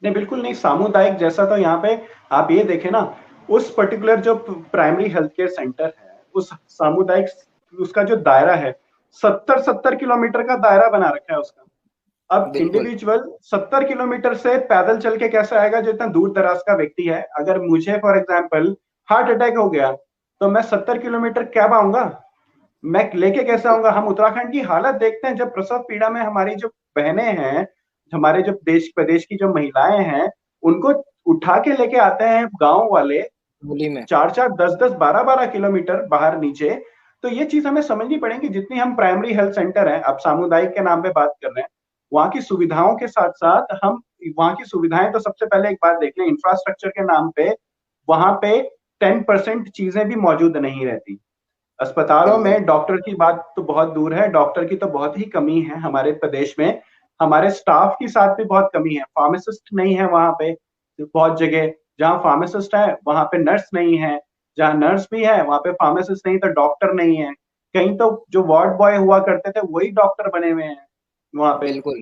नहीं, बिल्कुल नहीं सामुदायिक जैसा। तो यहाँ पे आप ये देखें ना, उस पर्टिकुलर जो प्राइमरी हेल्थ केयर सेंटर है, उस सामुदायिक उसका जो दायरा है, 70-70 किलोमीटर का दायरा बना रखा है उसका। अब बिल्कुल इंडिविजुअल 70 किलोमीटर से पैदल चल के कैसे आएगा, जो इतना दूर दराज का व्यक्ति है? अगर मुझे फॉर एग्जाम्पल हार्ट अटैक हो गया, तो मैं 70 किलोमीटर कैब आऊंगा, मैं लेके कैसे आऊंगा? हम उत्तराखंड की हालत देखते हैं, जब प्रसव पीड़ा में हमारी जो बहनें हैं, हमारे जो देश प्रदेश की जो महिलाएं हैं, उनको उठा के लेके आते हैं गांव वाले, होली में 4-4, 10-10, 12-12 किलोमीटर बाहर नीचे। तो ये चीज हमें समझनी पड़ेगी। जितनी हम प्राइमरी हेल्थ सेंटर है, अब सामुदायिक के नाम पे बात कर रहे हैं, वहां की सुविधाओं के साथ साथ हम वहां की सुविधाएं, तो सबसे पहले एक बात देख लें, इंफ्रास्ट्रक्चर के नाम पे वहां पे 10% चीजें भी मौजूद नहीं रहती। अस्पतालों बिल्कुल में डॉक्टर की बात तो बहुत दूर है, डॉक्टर की तो बहुत ही कमी है हमारे प्रदेश में। हमारे स्टाफ की साथ भी बहुत कमी है, फार्मासिस्ट नहीं है वहां पे। बहुत जगह जहाँ फार्मासिस्ट है वहां पे नर्स नहीं है, जहाँ नर्स भी है वहां पे फार्मासिस्ट नहीं, तो डॉक्टर नहीं है। कहीं तो जो वार्ड बॉय हुआ करते थे वही डॉक्टर बने हुए हैं वहां पे। बिल्कुल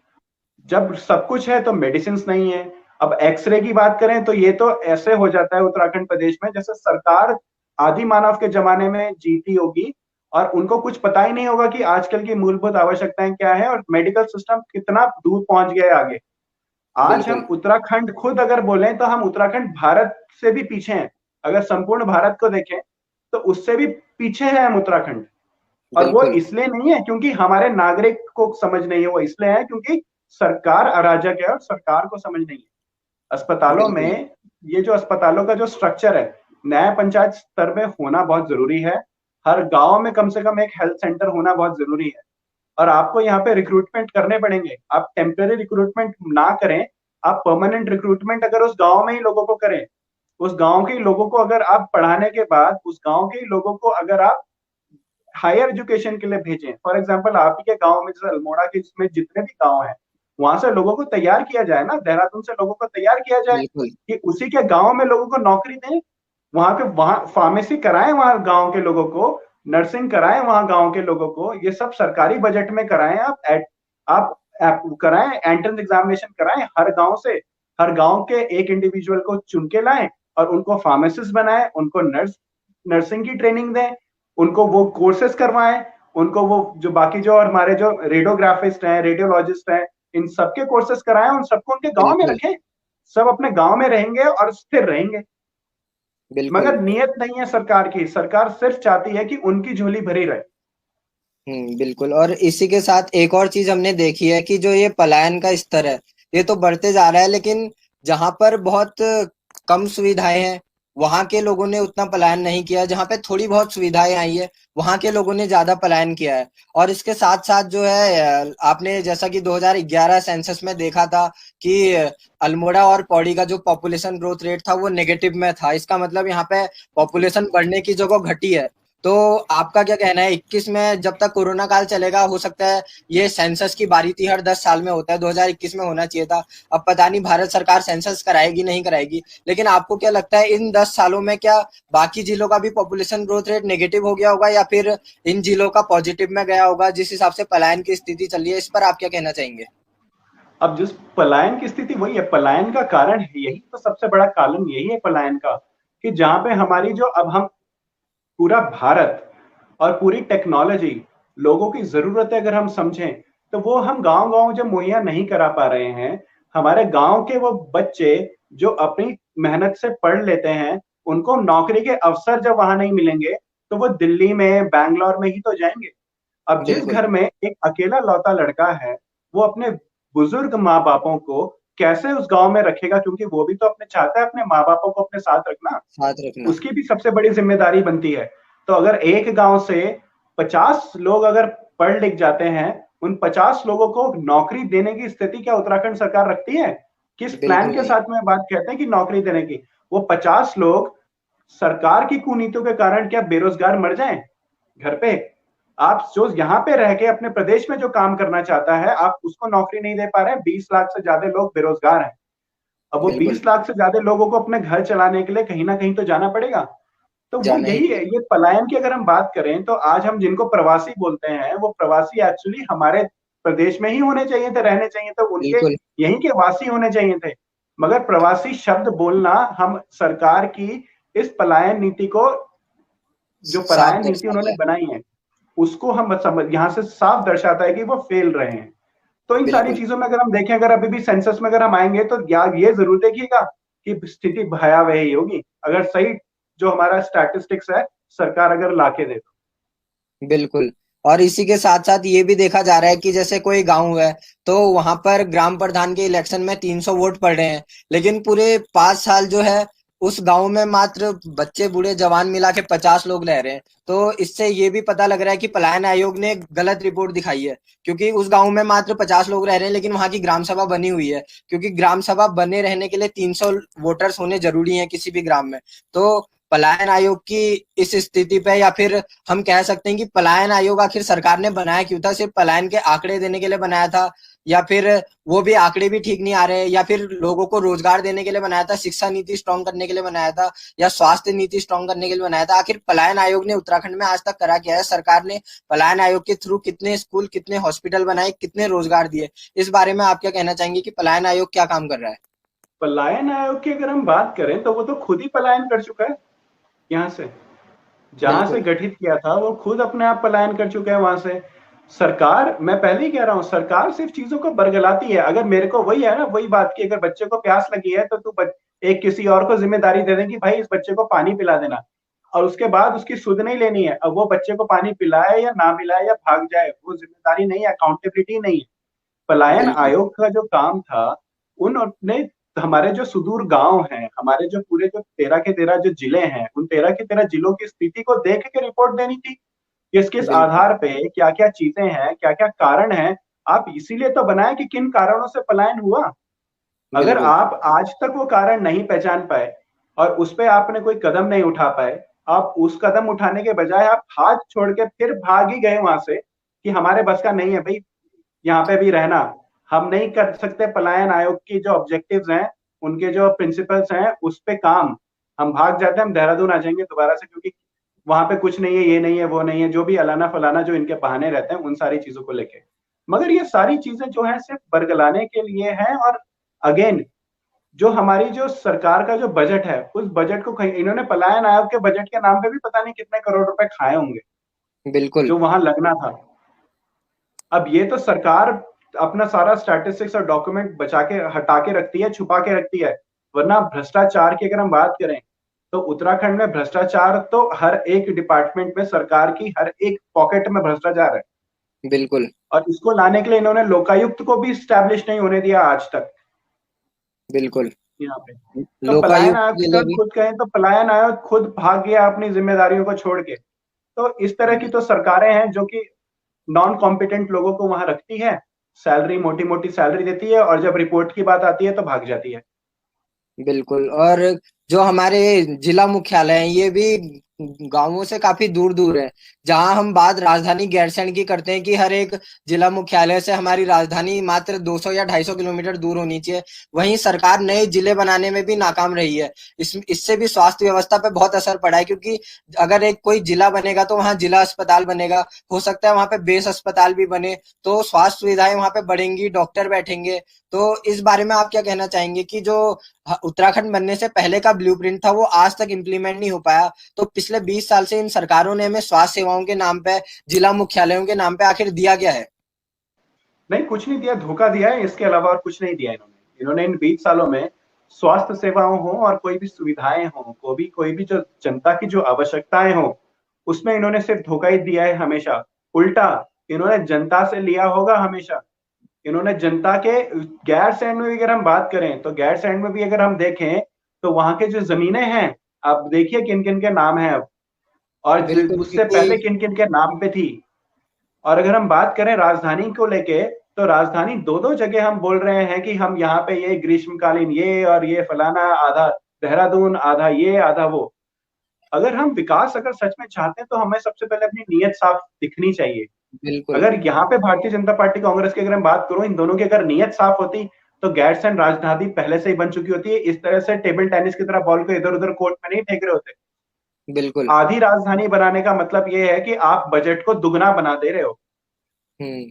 जब सब कुछ है तो मेडिसिन नहीं है। अब एक्सरे की बात करें तो ये तो ऐसे हो जाता है उत्तराखंड प्रदेश में जैसे सरकार आदि मानव के जमाने में जीती होगी और उनको कुछ पता ही नहीं होगा कि आजकल की मूलभूत आवश्यकताएं क्या है और मेडिकल सिस्टम कितना दूर पहुंच गया है आगे। आज हम बिल्कुल उत्तराखंड खुद अगर बोलें तो हम उत्तराखंड भारत से भी पीछे हैं। अगर संपूर्ण भारत को देखें तो उससे भी पीछे है हम उत्तराखंड। और वो बिल्कुल इसलिए नहीं है क्योंकि हमारे नागरिक को समझ नहीं है, वो इसलिए है क्योंकि सरकार अराजक है और सरकार को समझ नहीं है। अस्पतालों बिल्कुल में ये जो अस्पतालों का जो स्ट्रक्चर है, न्याय पंचायत स्तर में होना बहुत जरूरी है। हर गांव में कम से कम एक हेल्थ सेंटर होना बहुत जरूरी है। और आपको यहाँ पे रिक्रूटमेंट करने पड़ेंगे। आप टेम्पररी रिक्रूटमेंट ना करें, आप परमानेंट रिक्रूटमेंट अगर उस गांव में ही लोगों को करें, उस गांव के लोगों को अगर आप पढ़ाने के बाद उस गांव के लोगों को अगर आप हायर एजुकेशन के लिए भेजें, फॉर एग्जांपल आप ही के गांव में, जैसे अल्मोड़ा के इसमें जितने भी गांव हैं, वहां से लोगों को तैयार किया जाए ना, देहरादून से लोगों को तैयार किया जाए बिल्कुल कि उसी के गांव में लोगों को नौकरी दें। वहां फार्मेसी कराएं, वहां गांव के लोगों को नर्सिंग कराएं, वहां गांव के लोगों को ये सब सरकारी बजट में कराएं। आप कराएं, एंट्रेंस एग्जामिनेशन कराएं हर गांव से, हर गांव के एक इंडिविजुअल को चुन के लाएं और उनको फार्मासिस्ट बनाएं, उनको नर्सिंग की ट्रेनिंग दें, उनको वो कोर्सेज करवाएं, उनको वो जो बाकी जो और हमारे जो रेडियोग्राफिस्ट हैं, रेडियोलॉजिस्ट हैं, इन सबके कोर्सेज कराएं, उन सबको उनके गांव में बिल्कुल रखें। सब अपने गांव में रहेंगे और स्थिर रहेंगे। बिल्कुल। मगर नियत नहीं है सरकार की, सरकार सिर्फ चाहती है कि उनकी झोली भरी रहे। बिल्कुल। और इसी के साथ एक और चीज हमने देखी है कि जो ये पलायन का स्तर है ये तो बढ़ते जा रहा है, लेकिन जहां पर बहुत कम सुविधाएं हैं वहां के लोगों ने उतना पलायन नहीं किया, जहां पे थोड़ी बहुत सुविधाएं आई है वहां के लोगों ने ज्यादा पलायन किया है। और इसके साथ साथ जो है आपने जैसा कि 2011 सेंसस में देखा था कि अल्मोड़ा और पौड़ी का जो पॉपुलेशन ग्रोथ रेट था वो नेगेटिव में था। इसका मतलब यहाँ पे पॉपुलेशन बढ़ने की जगह घटी है। तो आपका क्या कहना है, 21 में जब तक कोरोना काल चलेगा हो सकता है, ये सेंसस की बारी थी, हर 10 साल में होता है, 2021 में होना चाहिए था। अब पता नहीं भारत सरकार सेंसस कराएगी नहीं कराएगी, लेकिन आपको क्या लगता है इन 10 सालों में क्या बाकी जिलों का भी पॉपुलेशन ग्रोथ रेट नेगेटिव हो गया होगा या फिर इन जिलों का पॉजिटिव में गया होगा जिस हिसाब से पलायन की स्थिति चल रही है? इस पर आप क्या कहना चाहेंगे? अब जिस पलायन की स्थिति वही है, पलायन का कारण है, यही तो सबसे बड़ा कारण यही है पलायन का, कि जहां पे हमारी जो अब हम पूरा भारत और पूरी टेक्नोलॉजी लोगों की जरूरतें अगर हम समझें तो वो हम गांव गांव जब मुहैया नहीं करा पा रहे हैं। हमारे गांव के वो बच्चे जो अपनी मेहनत से पढ़ लेते हैं, उनको नौकरी के अवसर जब वहां नहीं मिलेंगे तो वो दिल्ली में बैंगलोर में ही तो जाएंगे। अब जिस बिल्कुल घर में एक अकेला लौता लड़का है, वो अपने बुजुर्ग माँ बापों को कैसे उस गांव में रखेगा, क्योंकि वो भी तो अपने चाहता है अपने माँ बापों को अपने साथ रखना, साथ रखना। उसकी भी सबसे बड़ी जिम्मेदारी बनती है। तो अगर एक गांव से 50 लोग अगर पढ़ लिख जाते हैं, उन 50 लोगों को नौकरी देने की स्थिति क्या उत्तराखंड सरकार रखती है? किस प्लान बिल्कुल के नहीं। साथ में बात कहते हैं कि नौकरी देने की? वो 50 लोग सरकार की कुनीतियों के कारण क्या बेरोजगार मर जाएं घर पे? आप जो यहाँ पे रह के अपने प्रदेश में जो काम करना चाहता है, आप उसको नौकरी नहीं दे पा रहे हैं। 20 लाख से ज्यादा लोग बेरोजगार हैं। अब वो बिल्कुल 20 लाख से ज्यादा लोगों को अपने घर चलाने के लिए कहीं ना कहीं तो जाना पड़ेगा। तो वो जाना ही यही है, पड़ेगा। ये पलायन की अगर हम बात करें तो आज हम जिनको प्रवासी बोलते हैं, वो प्रवासी एक्चुअली हमारे प्रदेश में ही होने चाहिए थे, रहने चाहिए थे, उनके बिल्कुल। यहीं के वासी होने चाहिए थे। मगर प्रवासी शब्द बोलना हम सरकार की इस पलायन नीति को, जो साफ पलायन नीति दर्शाता उन्होंने है। बनाई है, उसको हम समझ यहाँ से साफ दर्शाता है कि वो फेल रहे हैं। तो इन सारी बिल्कुल चीजों में अगर हम देखें, अगर अभी भी सेंसस में अगर हम आएंगे तो ये जरूर देखिएगा कि स्थिति भयावह ही होगी, अगर सही जो हमारा स्टैटिस्टिक्स है सरकार अगर लाके दे तो। बिल्कुल। और इसी के साथ साथ ये भी देखा जा रहा है कि जैसे कोई गांव है तो वहां पर ग्राम प्रधान के इलेक्शन में 300 वोट पड़ रहे हैं, लेकिन पूरे 5 साल जो है उस गांव में मात्र बच्चे बूढ़े जवान मिला के 50 लोग रह रहे हैं। तो इससे ये भी पता लग रहा है कि पलायन आयोग ने गलत रिपोर्ट दिखाई है, क्योंकि उस गांव में मात्र 50 लोग रह रहे हैं लेकिन वहां की ग्राम सभा बनी हुई है, क्योंकि ग्राम सभा बने रहने के लिए 300 वोटर्स होने जरूरी है किसी भी ग्राम में। तो पलायन आयोग की इस स्थिति पे, या फिर हम कह सकते हैं कि पलायन आयोग आखिर सरकार ने बनाया क्यों था? सिर्फ पलायन के आंकड़े देने के लिए बनाया था, या फिर वो भी आंकड़े भी ठीक नहीं आ रहे, या फिर लोगों को रोजगार देने के लिए बनाया था, शिक्षा नीति स्ट्रांग करने के लिए बनाया था, या स्वास्थ्य नीति स्ट्रांग करने के लिए बनाया था? आखिर पलायन आयोग ने उत्तराखंड में आज तक करा क्या है? सरकार ने पलायन आयोग के थ्रू कितने स्कूल, कितने हॉस्पिटल बनाए, कितने रोजगार दिए? इस बारे में आप क्या कहना चाहेंगे कि पलायन आयोग क्या काम कर रहा है? पलायन आयोग की अगर हम बात करें तो वो तो खुद ही पलायन कर चुका है यहाँ से, जहां से बिल्कुल गठित किया था वो खुद अपने आप पलायन कर चुके हैं वहां से। सरकार, मैं पहले ही कह रहा हूं, सरकार सिर्फ चीजों को बरगलाती है। अगर मेरे को वही है ना, वही बात की, अगर बच्चे को प्यास लगी है तो एक किसी और को जिम्मेदारी दे दें कि भाई इस बच्चे को पानी पिला देना, और उसके बाद उसकी सुध नहीं लेनी है। अब वो बच्चे को पानी पिलाए या ना पिलाए या भाग जाए, वो जिम्मेदारी नहीं है, अकाउंटेबिलिटी नहीं है। पलायन बिल्कुल आयोग का जो काम था, उन्होंने हमारे जो सुदूर गांव हैं, हमारे जो पूरे जो 13 के 13 जो जिले हैं, उन 13 के 13 जिलों की स्थिति को देख के रिपोर्ट देनी थी। किस किस बिल्कुल आधार पे क्या क्या चीजें हैं, क्या क्या कारण है। आप इसीलिए तो बनाए कि किन कारणों से पलायन हुआ। अगर बिल्कुल आप आज तक वो कारण नहीं पहचान पाए और उस पे आपने कोई कदम नहीं उठा पाए, आप उस कदम उठाने के बजाय आप हाथ छोड़ के फिर भाग ही गए वहां से कि हमारे बस का नहीं है भाई यहाँ पे भी रहना, हम नहीं कर सकते पलायन आयोग की जो ऑब्जेक्टिव्स हैं, उनके जो प्रिंसिपल्स हैं, उस पे काम, हम भाग जाते हैं, हम देहरादून आ जाएंगे दोबारा से, क्योंकि वहां पे कुछ नहीं है, ये नहीं है, वो नहीं है, जो भी अलाना फलाना जो इनके बहाने रहते हैं उन सारी चीजों को लेके। मगर ये सारी चीजें जो है सिर्फ बरगलाने के लिए हैं। और अगेन, जो हमारी जो सरकार का जो बजट है, उस बजट को कहीं इन्होंने पलायन आयोग के बजट के नाम पे भी पता नहीं कितने करोड़ रुपए खाए होंगे बिल्कुल। जो वहां लगना था। अब ये तो सरकार अपना सारा स्टैटिस्टिक्स और डॉक्यूमेंट बचा के हटा के रखती है, छुपा के रखती है। वरना भ्रष्टाचार की अगर हम बात करें तो उत्तराखंड में भ्रष्टाचार तो हर एक डिपार्टमेंट में, सरकार की हर एक पॉकेट में भ्रष्टाचार है। बिल्कुल। और इसको लाने के लिए इन्होंने लोकायुक्त को भी स्टैब्लिश नहीं होने दिया आज तक बिल्कुल। यहाँ पे। तो पलायन लोकायुक्त आयोग के की लिए अगर भी। खुद कहें तो पलायन आयोग खुद भाग गया अपनी जिम्मेदारियों को छोड़ के। तो इस तरह की तो सरकारें हैं जो कि नॉन कॉम्पिटेंट लोगों को वहां रखती है, सैलरी, मोटी मोटी सैलरी देती है, और जब रिपोर्ट की बात आती है तो भाग जाती है। बिल्कुल। और जो हमारे जिला मुख्यालय हैं ये भी गांवों से काफी दूर दूर है। जहां हम बात राजधानी गैरसैंण की करते हैं कि हर एक जिला मुख्यालय से हमारी राजधानी मात्र 200 या 250 किलोमीटर दूर होनी चाहिए, वहीं सरकार नए जिले बनाने में भी नाकाम रही है। इससे भी स्वास्थ्य व्यवस्था पे बहुत असर पड़ा है, क्योंकि अगर एक कोई जिला बनेगा तो वहां जिला अस्पताल बनेगा, हो सकता है वहां पे बेस अस्पताल भी बने, तो स्वास्थ्य सुविधाएं वहां पे बढ़ेंगी, डॉक्टर बैठेंगे। तो इस बारे में आप क्या कहना चाहेंगे कि जो उत्तराखंड बनने से पहले का ब्लूप्रिंट था वो आज तक इम्प्लीमेंट नहीं हो पाया, तो पिछले 20 साल से इन सरकारों ने हमें स्वास्थ्य सेवाओं के नाम पे, जिला मुख्यालयों के नाम पे आखिर दिया क्या है? नहीं, कुछ नहीं दिया, धोखा दिया है, इसके अलावा और कुछ नहीं दिया इन्होंने इन 20 सालों में। स्वास्थ्य सेवाओं हो और कोई भी सुविधाएं हो, कोई भी जो जनता की जो आवश्यकताएं हो, उसमें इन्होंने सिर्फ धोखा ही दिया है हमेशा। उल्टा इन्होंने जनता से लिया होगा हमेशा। इन्होंने जनता के, गैरसैंण में भी अगर हम बात करें तो गैरसैंण में भी अगर हम देखें तो वहां के जो जमीनें हैं, आप देखिए किन किन के नाम है अब, और बिल्कुल। उससे पहले क्योंकि किन किन के नाम पे थी। और अगर हम बात करें राजधानी को लेके, तो राजधानी दो दो जगह हम बोल रहे हैं कि हम यहाँ पे ये ग्रीष्मकालीन ये और ये फलाना, आधा देहरादून, आधा ये आधा वो। अगर हम विकास अगर सच में चाहते हैं तो हमें सबसे पहले अपनी नीयत साफ दिखनी चाहिए। बिल्कुल। अगर यहाँ पे भारतीय जनता पार्टी कांग्रेस की अगर हम बात करूं, इन दोनों की अगर नीयत साफ होती तो गैरसैंण राजधानी पहले से ही बन चुकी होती है। इस तरह से टेबल टेनिस की तरह बॉल को इधर उधर कोर्ट में नहीं फेंक रहे होते। बिल्कुल। आधी राजधानी बनाने का मतलब ये है कि आप बजट को दुगना बना दे रहे हो। हम्म।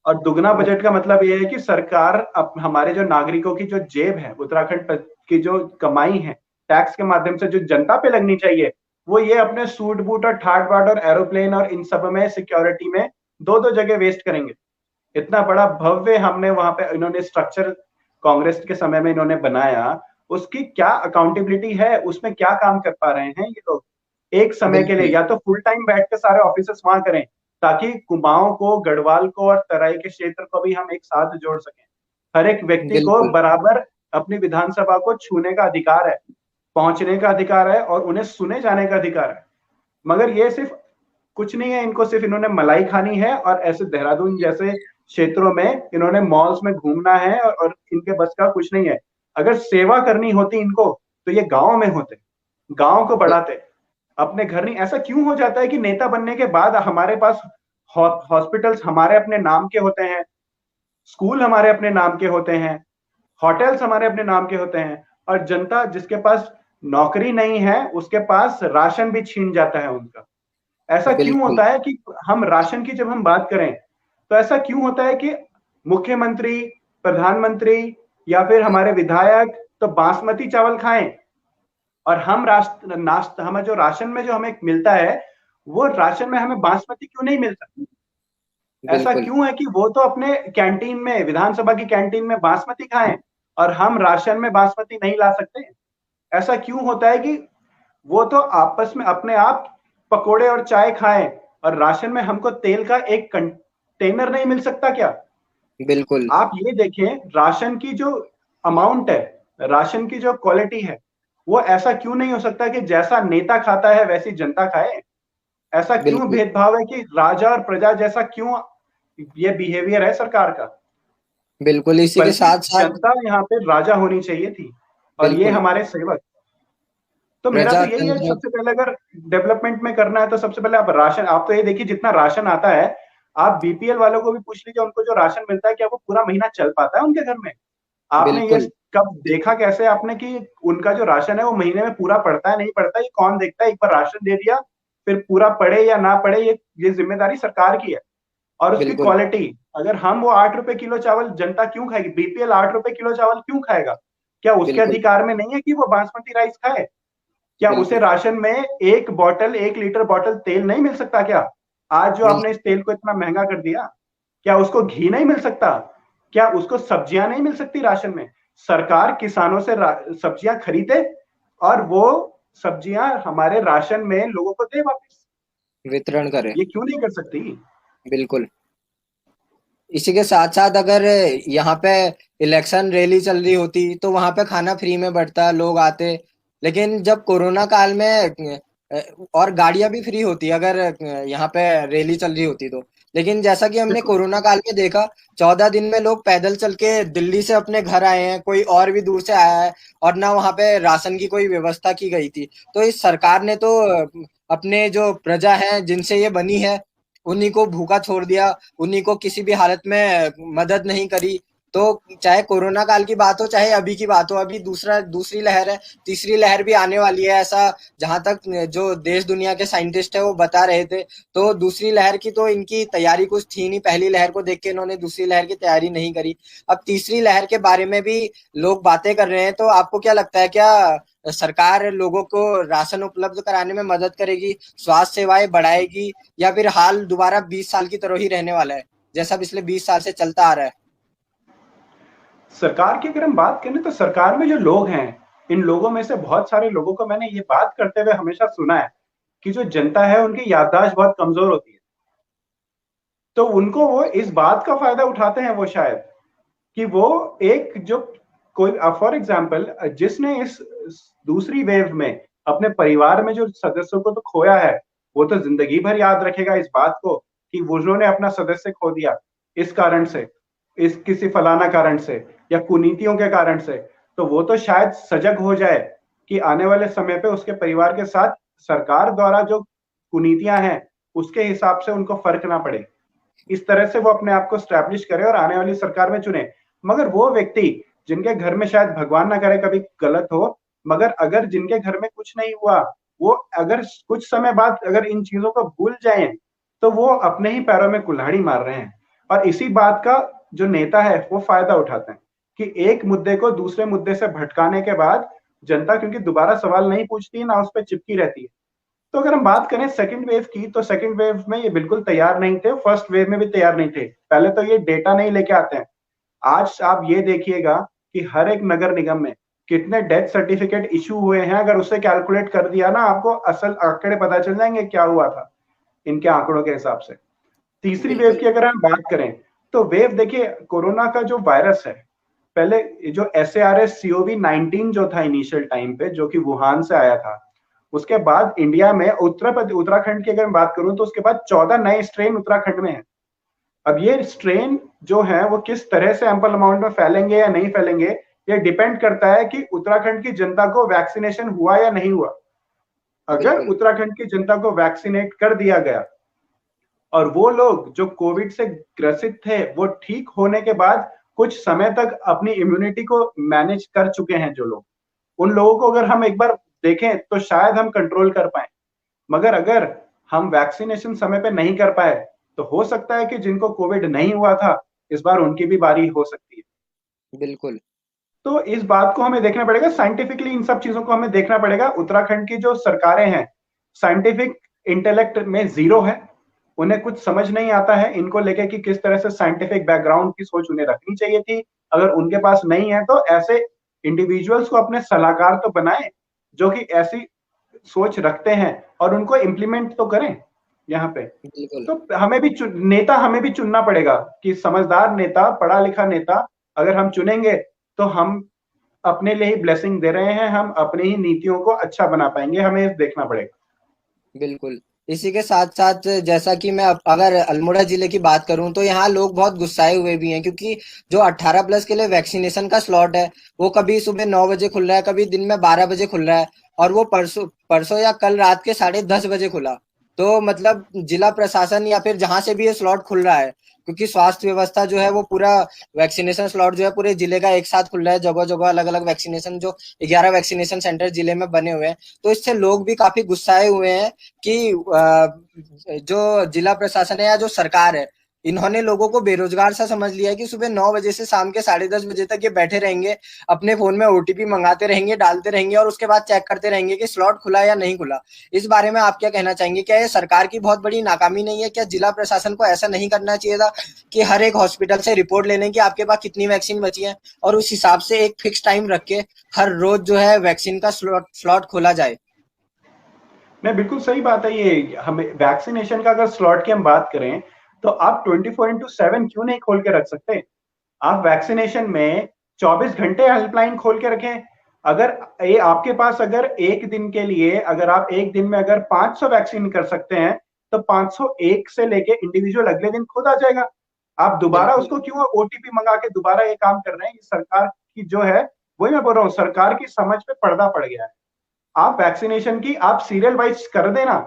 और दुगना बजट का मतलब ये है कि सरकार अब हमारे जो नागरिकों की जो जेब है, उत्तराखंड की जो कमाई है टैक्स के माध्यम से जो जनता पे लगनी चाहिए, वो ये अपने सूट बूट और ठाट बाट और एरोप्लेन और इन सब में, सिक्योरिटी में दो दो जगह वेस्ट करेंगे। इतना बड़ा भव्य हमने वहां पे इन्होंने स्ट्रक्चर कांग्रेस के समय में इन्होंने बनाया, उसकी क्या अकाउंटेबिलिटी है, उसमें क्या काम कर पा रहे हैं ये लोग? एक समय के लिए बिल्कुल। या तो फुल टाइम बैठ के सारे ऑफिसर्स वहां करें, ताकि कुमाऊं को, गढ़वाल को और तराई के क्षेत्र को भी हम एक साथ जोड़ सकें। हर एक व्यक्ति को बिल्कुल। बराबर अपनी विधानसभा को छूने का अधिकार है, पहुंचने का अधिकार है, और उन्हें सुने जाने का अधिकार है। मगर ये सिर्फ कुछ नहीं है, इनको सिर्फ इन्होंने मलाई खानी है, और ऐसे देहरादून जैसे क्षेत्रों में इन्होंने मॉल्स में घूमना है, और इनके बस का कुछ नहीं है। अगर सेवा करनी होती इनको तो ये गांव में होते, गांव को बढ़ाते, अपने घर नहीं। ऐसा क्यों हो जाता है कि नेता बनने के बाद हमारे पास हॉस्पिटल्स हमारे अपने नाम के होते हैं, स्कूल हमारे अपने नाम के होते हैं, होटल्स हमारे अपने नाम के होते हैं, और जनता जिसके पास नौकरी नहीं है उसके पास राशन भी छीन जाता है उनका। ऐसा क्यों बिल्कुल। होता है कि हम राशन की जब हम बात करें तो ऐसा क्यों होता है कि मुख्यमंत्री, प्रधानमंत्री या फिर हमारे विधायक तो बासमती चावल खाएं, और हम राष्ट्र नाश्ता, हमें जो राशन में जो हमें मिलता है, वो राशन में हमें बासमती क्यों नहीं मिलता? ऐसा बिल्कुल। क्यों है कि वो तो अपने कैंटीन में, विधानसभा की कैंटीन में बासमती खाएं, और हम राशन में बासमती नहीं ला सकते? ऐसा क्यों होता है कि वो तो आपस में अपने आप पकोड़े और चाय खाएं, और राशन में हमको तेल का एक कंटेनर नहीं मिल सकता क्या? बिल्कुल। आप ये देखें, राशन की जो अमाउंट है, राशन की जो क्वालिटी है, वो ऐसा क्यों नहीं हो सकता कि जैसा नेता खाता है वैसी जनता खाए? ऐसा क्यों बिल्कुल। भेदभाव है कि राजा और प्रजा जैसा क्यों ये बिहेवियर है सरकार का? बिल्कुल। इसी के बल्कि साथ साथ। जनता यहाँ पे राजा होनी चाहिए थी, और ये बिल्कुल। हमारे सेवक। तो मेरा तो यही है, प्रजातंत्र। सबसे पहले अगर डेवलपमेंट में करना है तो सबसे पहले आप राशन, आप तो ये देखिए जितना राशन आता है, आप बीपीएल वालों को भी पूछ लीजिए, उनको जो राशन मिलता है क्या वो पूरा महीना चल पाता है उनके घर में? आपने ये बिल्कुल, कब देखा कैसे आपने कि उनका जो राशन है वो महीने में पूरा पड़ता है नहीं पड़ता, ये कौन देखता है? एक बार राशन दे दिया, फिर पूरा पड़े या ना पड़े ये जिम्मेदारी सरकार की है। और उसकी बिल्कुल, क्वालिटी, अगर हम वो 8 रुपए किलो चावल जनता क्यों खाएगी? बीपीएल 8 रुपए किलो चावल क्यों खाएगा? क्या उसके बिल्कुल, अधिकार में नहीं है कि वो बासमती राइस खाए? क्या उसे बिल्कुल, राशन में एक लीटर बॉटल तेल नहीं मिल सकता क्या? आज जो मिल आपने इस तेल को इतना महंगा कर दिया, क्या उसको घी नहीं मिल सकता? क्या उसको सब्जियां नहीं मिल सकती राशन में? सरकार किसानों से सब्जियां खरीदे और वो सब्जियां हमारे राशन में लोगों को दे वापस। वितरण करे, ये क्यों नहीं कर सकती? बिल्कुल। इसी के साथ साथ अगर यहाँ पे इलेक्शन रैली चल रही होती तो वहां पे खाना फ्री में बंटता, लोग आते। लेकिन जब कोरोना काल में और गाड़ियां भी फ्री होती अगर यहाँ पे रैली चल रही होती तो। लेकिन जैसा कि हमने देखो, कोरोना काल में देखा, 14 दिन में लोग पैदल चल के दिल्ली से अपने घर आए हैं, कोई और भी दूर से आया है, और ना वहां पे राशन की कोई व्यवस्था की गई थी। तो इस सरकार ने तो अपने जो प्रजा है जिनसे ये बनी है, उन्हीं को भूखा छोड़ दिया, उन्हीं को किसी भी हालत में मदद नहीं करी। तो चाहे कोरोना काल की बात हो, चाहे अभी की बात हो, अभी दूसरी लहर है, तीसरी लहर भी आने वाली है, ऐसा जहां तक जो देश दुनिया के साइंटिस्ट है वो बता रहे थे। तो दूसरी लहर की तो इनकी तैयारी कुछ थी नहीं, पहली लहर को देख के इन्होंने दूसरी लहर की तैयारी नहीं करी। अब तीसरी लहर के बारे में भी लोग बातें कर रहे हैं। तो आपको क्या लगता है, क्या सरकार लोगों को राशन उपलब्ध कराने में मदद करेगी, स्वास्थ्य सेवाएं बढ़ाएगी, या फिर हाल दोबारा 20 साल की तरह ही रहने वाला है, जैसा पिछले 20 साल से चलता आ रहा है? सरकार की अगर हम बात करें तो सरकार में जो लोग हैं, इन लोगों में से बहुत सारे लोगों को मैंने ये बात करते हुए हमेशा सुना है कि जो जनता है उनकी याददाश्त बहुत कमजोर होती है। तो उनको वो इस बात का फायदा उठाते हैं वो शायद, कि वो एक जो कोई फॉर एग्जाम्पल जिसने इस दूसरी वेव में अपने परिवार में जो सदस्यों को तो खोया है, वो तो जिंदगी भर याद रखेगा इस बात को कि उन्होंने अपना सदस्य खो दिया इस कारण से, इस किसी फलाना कारण से या कुनीतियों के कारण से। तो वो तो शायद सजग हो जाए कि आने वाले समय पे उसके परिवार के साथ सरकार द्वारा जो कुनीतियां हैं उसके हिसाब से उनको फर्क ना पड़े। इस तरह से वो अपने आप को स्टैब्लिश करे और आने वाली सरकार में चुने। मगर वो व्यक्ति जिनके घर में शायद भगवान ना करे कभी गलत हो, मगर अगर जिनके घर में कुछ नहीं हुआ, वो अगर कुछ समय बाद अगर इन चीजों को भूल जाए, तो वो अपने ही पैरों में कुल्हाड़ी मार रहे हैं। और इसी बात का जो नेता है वो फायदा उठाते हैं कि एक मुद्दे को दूसरे मुद्दे से भटकाने के बाद जनता क्योंकि दोबारा सवाल नहीं पूछती ना उस पर चिपकी रहती है। तो अगर हम बात करें सेकंड वेव की, तो सेकंड वेव में ये बिल्कुल तैयार नहीं थे, फर्स्ट वेव में भी तैयार नहीं थे। पहले तो ये डेटा नहीं लेके आते हैं। आज आप ये देखिएगा कि हर एक नगर निगम में कितने डेथ सर्टिफिकेट इशू हुए हैं, अगर उसे कैलकुलेट कर दिया ना, आपको असल आंकड़े पता चल जाएंगे क्या हुआ था इनके आंकड़ों के हिसाब से। तीसरी वेव बिल्कुल, की अगर हम बात करें, तो वेव देखिए कोरोना का जो वायरस है, पहले जो SARS-CoV-19 जो था इनिशियल टाइम पे, जो कि वुहान से आया था, उसके बाद इंडिया में उत्तराखंड की अगर मैं बात करूं तो उसके बाद 14 नए स्ट्रेन उत्तराखंड में है। अब ये स्ट्रेन जो है वो किस तरह से एम्पल अमाउंट में फैलेंगे या नहीं फैलेंगे, ये डिपेंड करता है कि उत्तराखंड की जनता को वैक्सीनेशन हुआ या नहीं हुआ। अगर बिल्कुल, उत्तराखंड की जनता को वैक्सीनेट कर दिया गया और वो लोग जो कोविड से ग्रसित थे वो ठीक होने के बाद कुछ समय तक अपनी इम्यूनिटी को मैनेज कर चुके हैं जो लोग, उन लोगों को अगर हम एक बार देखें तो शायद हम कंट्रोल कर पाए। मगर अगर हम वैक्सीनेशन समय पे नहीं कर पाए, तो हो सकता है कि जिनको कोविड नहीं हुआ था इस बार उनकी भी बारी हो सकती है। बिल्कुल, तो इस बात को हमें देखना पड़ेगा साइंटिफिकली, इन सब चीजों को हमें देखना पड़ेगा। उत्तराखंड की जो सरकारें हैं साइंटिफिक इंटेलेक्ट में जीरो है, उन्हें कुछ समझ नहीं आता है इनको लेके कि किस तरह से साइंटिफिक बैकग्राउंड की सोच उन्हें रखनी चाहिए थी। अगर उनके पास नहीं है तो ऐसे इंडिविजुअल्स को अपने सलाहकार तो बनाए जो कि ऐसी सोच रखते हैं और उनको इम्प्लीमेंट तो करें यहाँ पे। बिल्कुल, तो नेता हमें भी चुनना पड़ेगा कि समझदार नेता, पढ़ा लिखा नेता अगर हम चुनेंगे तो हम अपने लिए ही ब्लेसिंग दे रहे हैं, हम अपनी ही नीतियों को अच्छा बना पाएंगे, हमें देखना पड़ेगा। बिल्कुल। इसी के साथ साथ जैसा कि मैं अगर अल्मोड़ा जिले की बात करूं तो यहाँ लोग बहुत गुस्साए हुए भी हैं, क्योंकि जो 18+ के लिए वैक्सीनेशन का स्लॉट है वो कभी सुबह 9 बजे खुल रहा है, कभी दिन में 12 बजे खुल रहा है, और वो परसों परसों या कल रात के 10:30 बजे खुला। तो मतलब जिला प्रशासन या फिर जहां से भी ये स्लॉट खुल रहा है, क्योंकि स्वास्थ्य व्यवस्था जो है वो पूरा वैक्सीनेशन स्लॉट जो है पूरे जिले का एक साथ खुल रहा है, जगह जगह अलग अलग वैक्सीनेशन, जो 11 वैक्सीनेशन सेंटर जिले में बने हुए हैं। तो इससे लोग भी काफी गुस्साए हुए हैं कि जो जिला प्रशासन है या जो सरकार है, इन्होंने लोगों को बेरोजगार सा समझ लिया है कि सुबह 9 बजे से शाम के 10:30 बजे तक ये बैठे रहेंगे, अपने फोन में ओटीपी मंगाते रहेंगे, डालते रहेंगे और उसके बाद चेक करते रहेंगे कि स्लॉट खुला या नहीं खुला। इस बारे में आप क्या कहना चाहेंगे? क्या ये सरकार की बहुत बड़ी नाकामी नहीं है? क्या जिला प्रशासन को ऐसा नहीं करना चाहिए था कि हर एक हॉस्पिटल से रिपोर्ट ले लें कि आपके पास कितनी वैक्सीन बची है, और उस हिसाब से एक फिक्स टाइम रख के हर रोज जो है वैक्सीन का स्लॉट खोला जाए? नहीं, बिल्कुल सही बात है। ये हमें वैक्सीनेशन का अगर स्लॉट की हम बात करें तो आप 24/7 क्यों नहीं खोल के रख सकते? आप वैक्सीनेशन में 24 घंटे हेल्पलाइन खोल के रखें। अगर ये आपके पास अगर एक दिन के लिए अगर आप एक दिन में अगर 500 वैक्सीन कर सकते हैं तो 501 से लेके इंडिविजुअल अगले दिन खुद आ जाएगा। आप दोबारा बिल्कुल। उसको क्यों ओटीपी मंगा के दोबारा ये काम कर रहे हैं? ये सरकार की जो है, वही मैं बोल रहा हूँ, सरकार की समझ पे पर्दा पड़ गया है। आप वैक्सीनेशन की आप सीरियल वाइज कर देना,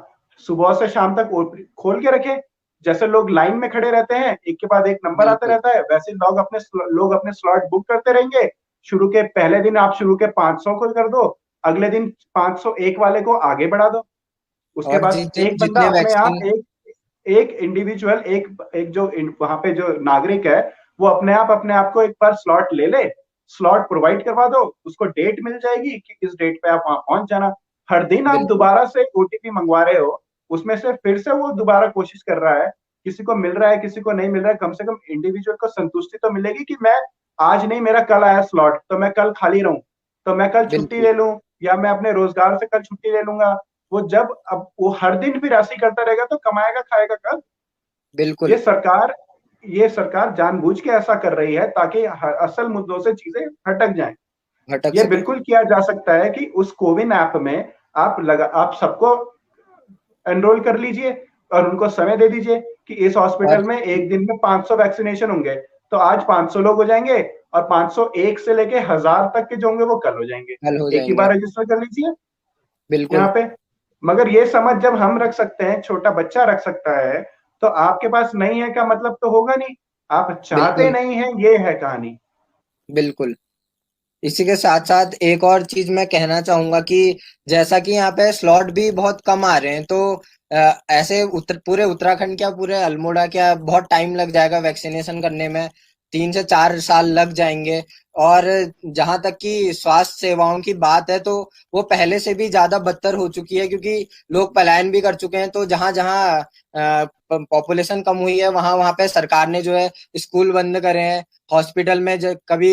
सुबह से शाम तक खोल के रखें। जैसे लोग लाइन में खड़े रहते हैं, एक के बाद एक नंबर आता बिल्कुल। रहता है, वैसे लोग अपने स्लॉट बुक करते रहेंगे। शुरू के पहले दिन आप शुरू के 500 को कर दो, अगले दिन 501 वाले को आगे बढ़ा दो। उसके और बाद एक बंदा जितने अपने आप वैक्सीन। एक एक इंडिविजुअल एक एक जो वहां पे जो नागरिक है, वो अपने आप को एक बार स्लॉट ले ले, स्लॉट प्रोवाइड करवा दो, उसको डेट मिल जाएगी कि इस डेट पे आप वहां पहुंच जाना। हर दिन आप बिल्कुल। दोबारा से ओटीपी मंगवा रहे हो, उसमें से फिर से वो दोबारा कोशिश कर रहा है। किसी को मिल रहा है, किसी को नहीं मिल रहा है, कम से कम इंडिविजुअल को संतुष्टि तो मिलेगी कि मैं आज नहीं, मेरा कल आया स्लॉट तो मैं कल खाली रहूं, तो मैं कल छुट्टी बिल्कुल। ले लूं, या मैं अपने रोजगार से कल छुट्टी ले लूंगा। वो जब अब वो हर दिन फिर ऐसे ही करता रहेगा तो कमाएगा खाएगा कब? ये बिल्कुल। सरकार ये सरकार जानबूझ के ऐसा कर रही है ताकि असल मुद्दों से चीजें हटक जाएं। भटक ये सके। बिल्कुल किया जा सकता है कि उस कोविन ऐप में आप सबको एनरोल कर लीजिए और उनको समय दे दीजिए कि इस और हॉस्पिटल में एक दिन में 500 वैक्सीनेशन होंगे, तो आज 500 लोग हो जाएंगे और 501 से लेके 1000 तक के जो होंगे वो कल हो जाएंगे। हल हो एक ही जाएंगे। बार रजिस्टर कर लीजिए बिल्कुल। यहाँ पे। मगर ये समझ जब हम रख सकते हैं, छोटा बच्चा रख सकता है, तो आपके पास नहीं है का मतलब तो होगा नहीं। आप चाहते बिल्कुल। नहीं है, ये है कहानी। बिल्कुल। इसी के साथ साथ एक और चीज मैं कहना चाहूंगा कि जैसा कि यहाँ पे स्लॉट भी बहुत कम आ रहे हैं, तो ऐसे पूरे उत्तराखंड क्या पूरे अल्मोड़ा क्या बहुत टाइम लग जाएगा वैक्सीनेशन करने में, 3 से 4 साल लग जाएंगे। और जहां तक कि स्वास्थ्य सेवाओं की बात है, तो वो पहले से भी ज्यादा बदतर हो चुकी है, क्योंकि लोग पलायन भी कर चुके हैं। तो जहां जहां पॉपुलेशन कम हुई है, वहां वहां पे सरकार ने जो है स्कूल बंद करे हैं। हॉस्पिटल में जो कभी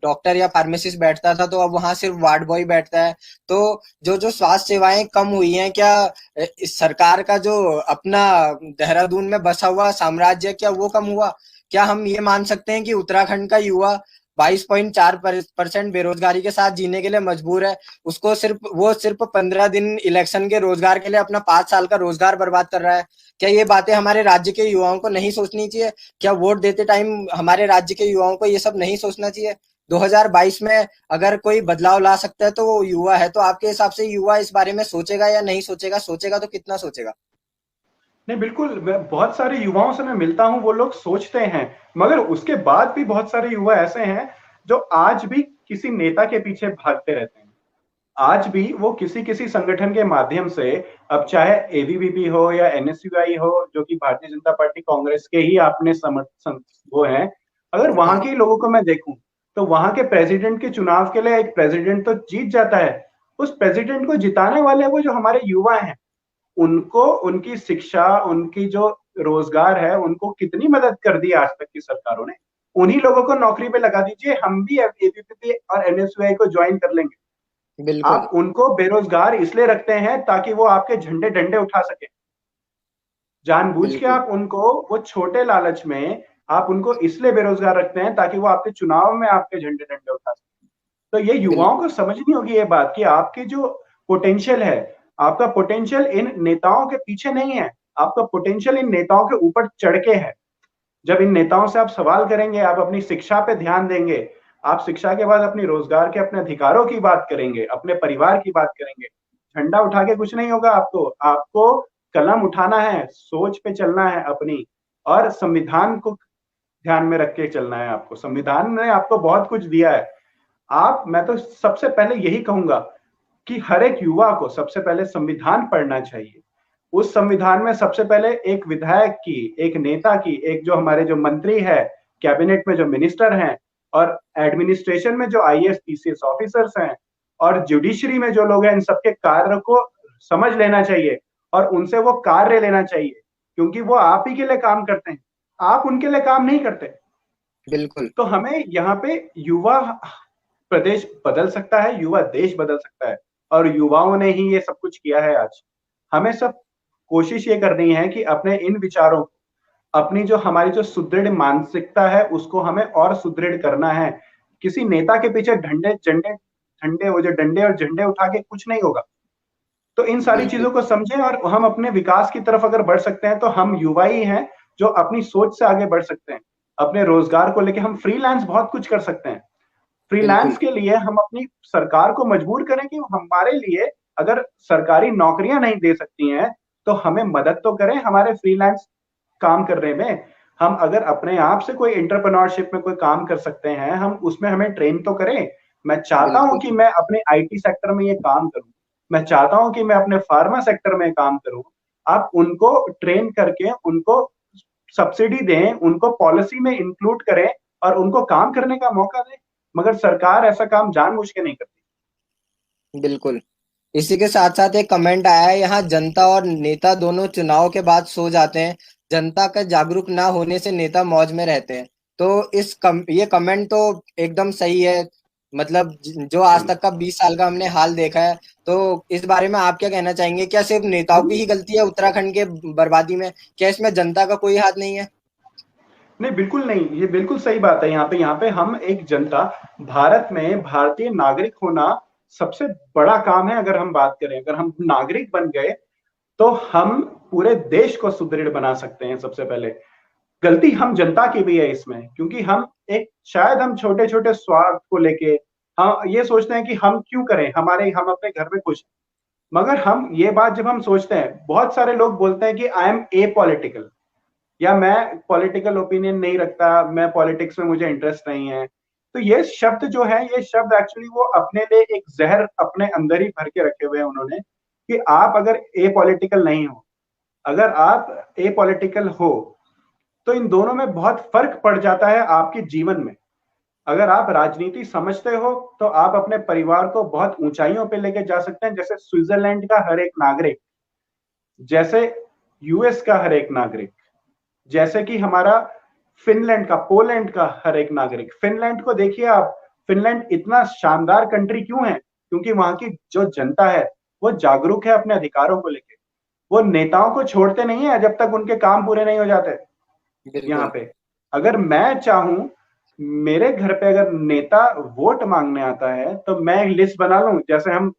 डॉक्टर या फार्मासिस्ट बैठता था, तो अब वहां सिर्फ वार्ड बॉय बैठता है। तो जो जो स्वास्थ्य सेवाएं कम हुई हैं, क्या इस सरकार का जो अपना देहरादून में बसा हुआ साम्राज्य, क्या वो कम हुआ? क्या हम ये मान सकते हैं कि उत्तराखंड का युवा 22.4% बेरोजगारी के साथ जीने के लिए मजबूर है? सिर्फ 15 दिन इलेक्शन के रोजगार के लिए अपना 5 साल का रोजगार बर्बाद कर रहा है? क्या ये बातें हमारे राज्य के युवाओं को नहीं सोचनी चाहिए? क्या वोट देते टाइम हमारे राज्य के युवाओं को ये सब नहीं सोचना चाहिए? 2022 में अगर कोई बदलाव ला सकता है तो वो युवा है। तो आपके हिसाब से युवा इस बारे में सोचेगा या नहीं सोचेगा? सोचेगा तो कितना सोचेगा? नहीं, बिल्कुल, बहुत सारे युवाओं से मैं मिलता हूं, वो लोग सोचते हैं। मगर उसके बाद भी बहुत सारे युवा ऐसे हैं जो आज भी किसी नेता के पीछे भागते रहते हैं। आज भी वो किसी किसी संगठन के माध्यम से, अब चाहे एबीवीपी हो या एनएसयूआई हो, जो कि भारतीय जनता पार्टी कांग्रेस के ही अपने समर्थन वो हैं, अगर वहां हाँ। के लोगों को मैं देखूं तो वहां के प्रेसिडेंट के चुनाव के लिए एक प्रेसिडेंट तो जीत जाता है। उस प्रेसिडेंट को जिताने वाले वो जो हमारे युवा हैं, उनको उनकी शिक्षा, उनकी जो रोजगार है, उनको कितनी मदद कर दी आज तक की सरकारों ने। उन्हीं लोगों को नौकरी पे लगा दीजिए, हम भी एबीवीपी और एनएसयूआई को ज्वाइन कर लेंगे। बिल्कुल। आप उनको बेरोजगार इसलिए रखते हैं ताकि वो आपके झंडे डंडे उठा सके। जानबूझ के बिल्कुल। आप उनको वो छोटे लालच में आप उनको इसलिए बेरोजगार रखते हैं ताकि वो आपके चुनाव में आपके झंडे डंडे उठा सके। तो ये युवाओं बिल्कुल। को समझनी होगी ये बात कि आपकी जो पोटेंशियल है, आपका पोटेंशियल इन नेताओं के पीछे नहीं है, आपका पोटेंशियल इन नेताओं के ऊपर चढ़ के है। जब इन नेताओं से आप सवाल करेंगे, आप अपनी शिक्षा पे ध्यान देंगे, आप शिक्षा के बाद अपनी रोजगार के अपने अधिकारों की बात करेंगे, अपने परिवार की बात करेंगे, झंडा उठा के कुछ नहीं होगा। आपको आपको कलम उठाना है, सोच पे चलना है अपनी, और संविधान को ध्यान में रख के चलना है आपको। संविधान ने आपको बहुत कुछ दिया है। मैं तो सबसे पहले यही कहूंगा कि हर एक युवा को सबसे पहले संविधान पढ़ना चाहिए। उस संविधान में सबसे पहले एक विधायक की, एक नेता की, एक जो हमारे जो मंत्री है, कैबिनेट में जो मिनिस्टर हैं, और एडमिनिस्ट्रेशन में जो आईएएस पीसीएस ऑफिसर्स हैं, और जुडिशरी में जो लोग हैं, इन सबके कार्य को समझ लेना चाहिए और उनसे वो कार्य लेना चाहिए, क्योंकि वो आप ही के लिए काम करते हैं, आप उनके लिए काम नहीं करते। बिल्कुल तो हमें यहाँ पे युवा प्रदेश बदल सकता है, युवा देश बदल सकता है, और युवाओं ने ही ये सब कुछ किया है आज। हमें सब कोशिश ये करनी है कि अपने इन विचारों, अपनी जो हमारी जो सुदृढ़ मानसिकता है, उसको हमें और सुदृढ़ करना है। किसी नेता के पीछे झंडे वो जो डंडे और झंडे उठा के कुछ नहीं होगा। तो इन सारी बिल्कुल चीजों को समझें, और हम अपने विकास की तरफ अगर बढ़ सकते हैं तो हम युवा ही हैं जो अपनी सोच से आगे बढ़ सकते हैं। अपने रोजगार को लेके हम फ्रीलांस बहुत कुछ कर सकते हैं। बिल्कुल फ्रीलांस के लिए हम अपनी सरकार को मजबूर करें कि हमारे लिए अगर सरकारी नौकरियां नहीं दे सकती हैं, तो हमें मदद तो करें हमारे फ्रीलांस काम करने में। हम अगर अपने आप से कोई एंटरप्रेन्योरशिप में कोई काम कर सकते हैं, हम उसमें हमें ट्रेन तो करें। मैं चाहता हूं बिल्कुल कि मैं अपने आईटी सेक्टर में ये काम करूं, मैं चाहता हूं कि मैं अपने फार्मा सेक्टर में काम करूं। आप उनको ट्रेन करके उनको सब्सिडी दें, उनको पॉलिसी में इंक्लूड करें और उनको काम करने का मौका दें। मगर सरकार ऐसा काम जानबूझ के नहीं करती। बिल्कुल। इसी के साथ साथ एक कमेंट आया है, यहाँ जनता और नेता दोनों चुनाव के बाद सो जाते हैं, जनता का जागरूक ना होने से नेता मौज में रहते हैं। तो ये कमेंट तो एकदम सही है। मतलब जो आज तक का 20 साल का हमने हाल देखा है, तो इस बारे में आप क्या कहना चाहेंगे? क्या सिर्फ नेताओं की ही गलती है उत्तराखंड के बर्बादी में? क्या इसमें जनता का कोई हाथ नहीं है? नहीं, बिल्कुल नहीं, ये बिल्कुल सही बात है। यहाँ पे हम एक जनता, भारत में भारतीय नागरिक होना सबसे बड़ा काम है। अगर हम बात करें, अगर हम नागरिक बन गए तो हम पूरे देश को सुदृढ़ बना सकते हैं। सबसे पहले गलती हम जनता की भी है इसमें, क्योंकि हम एक शायद हम छोटे छोटे स्वार्थ को लेके हम ये सोचते हैं कि हम क्यों करें, हम अपने घर में खुश हैं। मगर हम ये बात जब हम सोचते हैं, बहुत सारे लोग बोलते हैं कि आई एम ए पॉलिटिकल, या मैं पॉलिटिकल ओपिनियन नहीं रखता, मैं पॉलिटिक्स में मुझे इंटरेस्ट नहीं है। तो ये शब्द जो है, ये शब्द एक्चुअली वो अपने लिए एक जहर अपने अंदर ही भर के रखे हुए हैं उन्होंने, कि आप अगर ए पॉलिटिकल नहीं हो, अगर आप ए पॉलिटिकल हो, तो इन दोनों में बहुत फर्क पड़ जाता है आपके जीवन में। अगर आप राजनीति समझते हो तो आप अपने परिवार को बहुत ऊंचाइयों पे लेके जा सकते हैं, जैसे स्विट्जरलैंड का हर एक नागरिक, जैसे यूएस का हर एक नागरिक, जैसे कि हमारा फिनलैंड का, पोलैंड का हर एक नागरिक। फिनलैंड को देखिए आप, फिनलैंड इतना शानदार कंट्री क्यों है? क्योंकि वहां की जो जनता है वो जागरूक है अपने अधिकारों को लेके। वो नेताओं को छोड़ते नहीं है जब तक उनके काम पूरे नहीं हो जाते। यहाँ बिल्कुल पे अगर मैं चाहूं, मेरे घर पे अगर नेता वोट मांगने आता है, तो मैं एक लिस्ट बना लूं, जैसे हम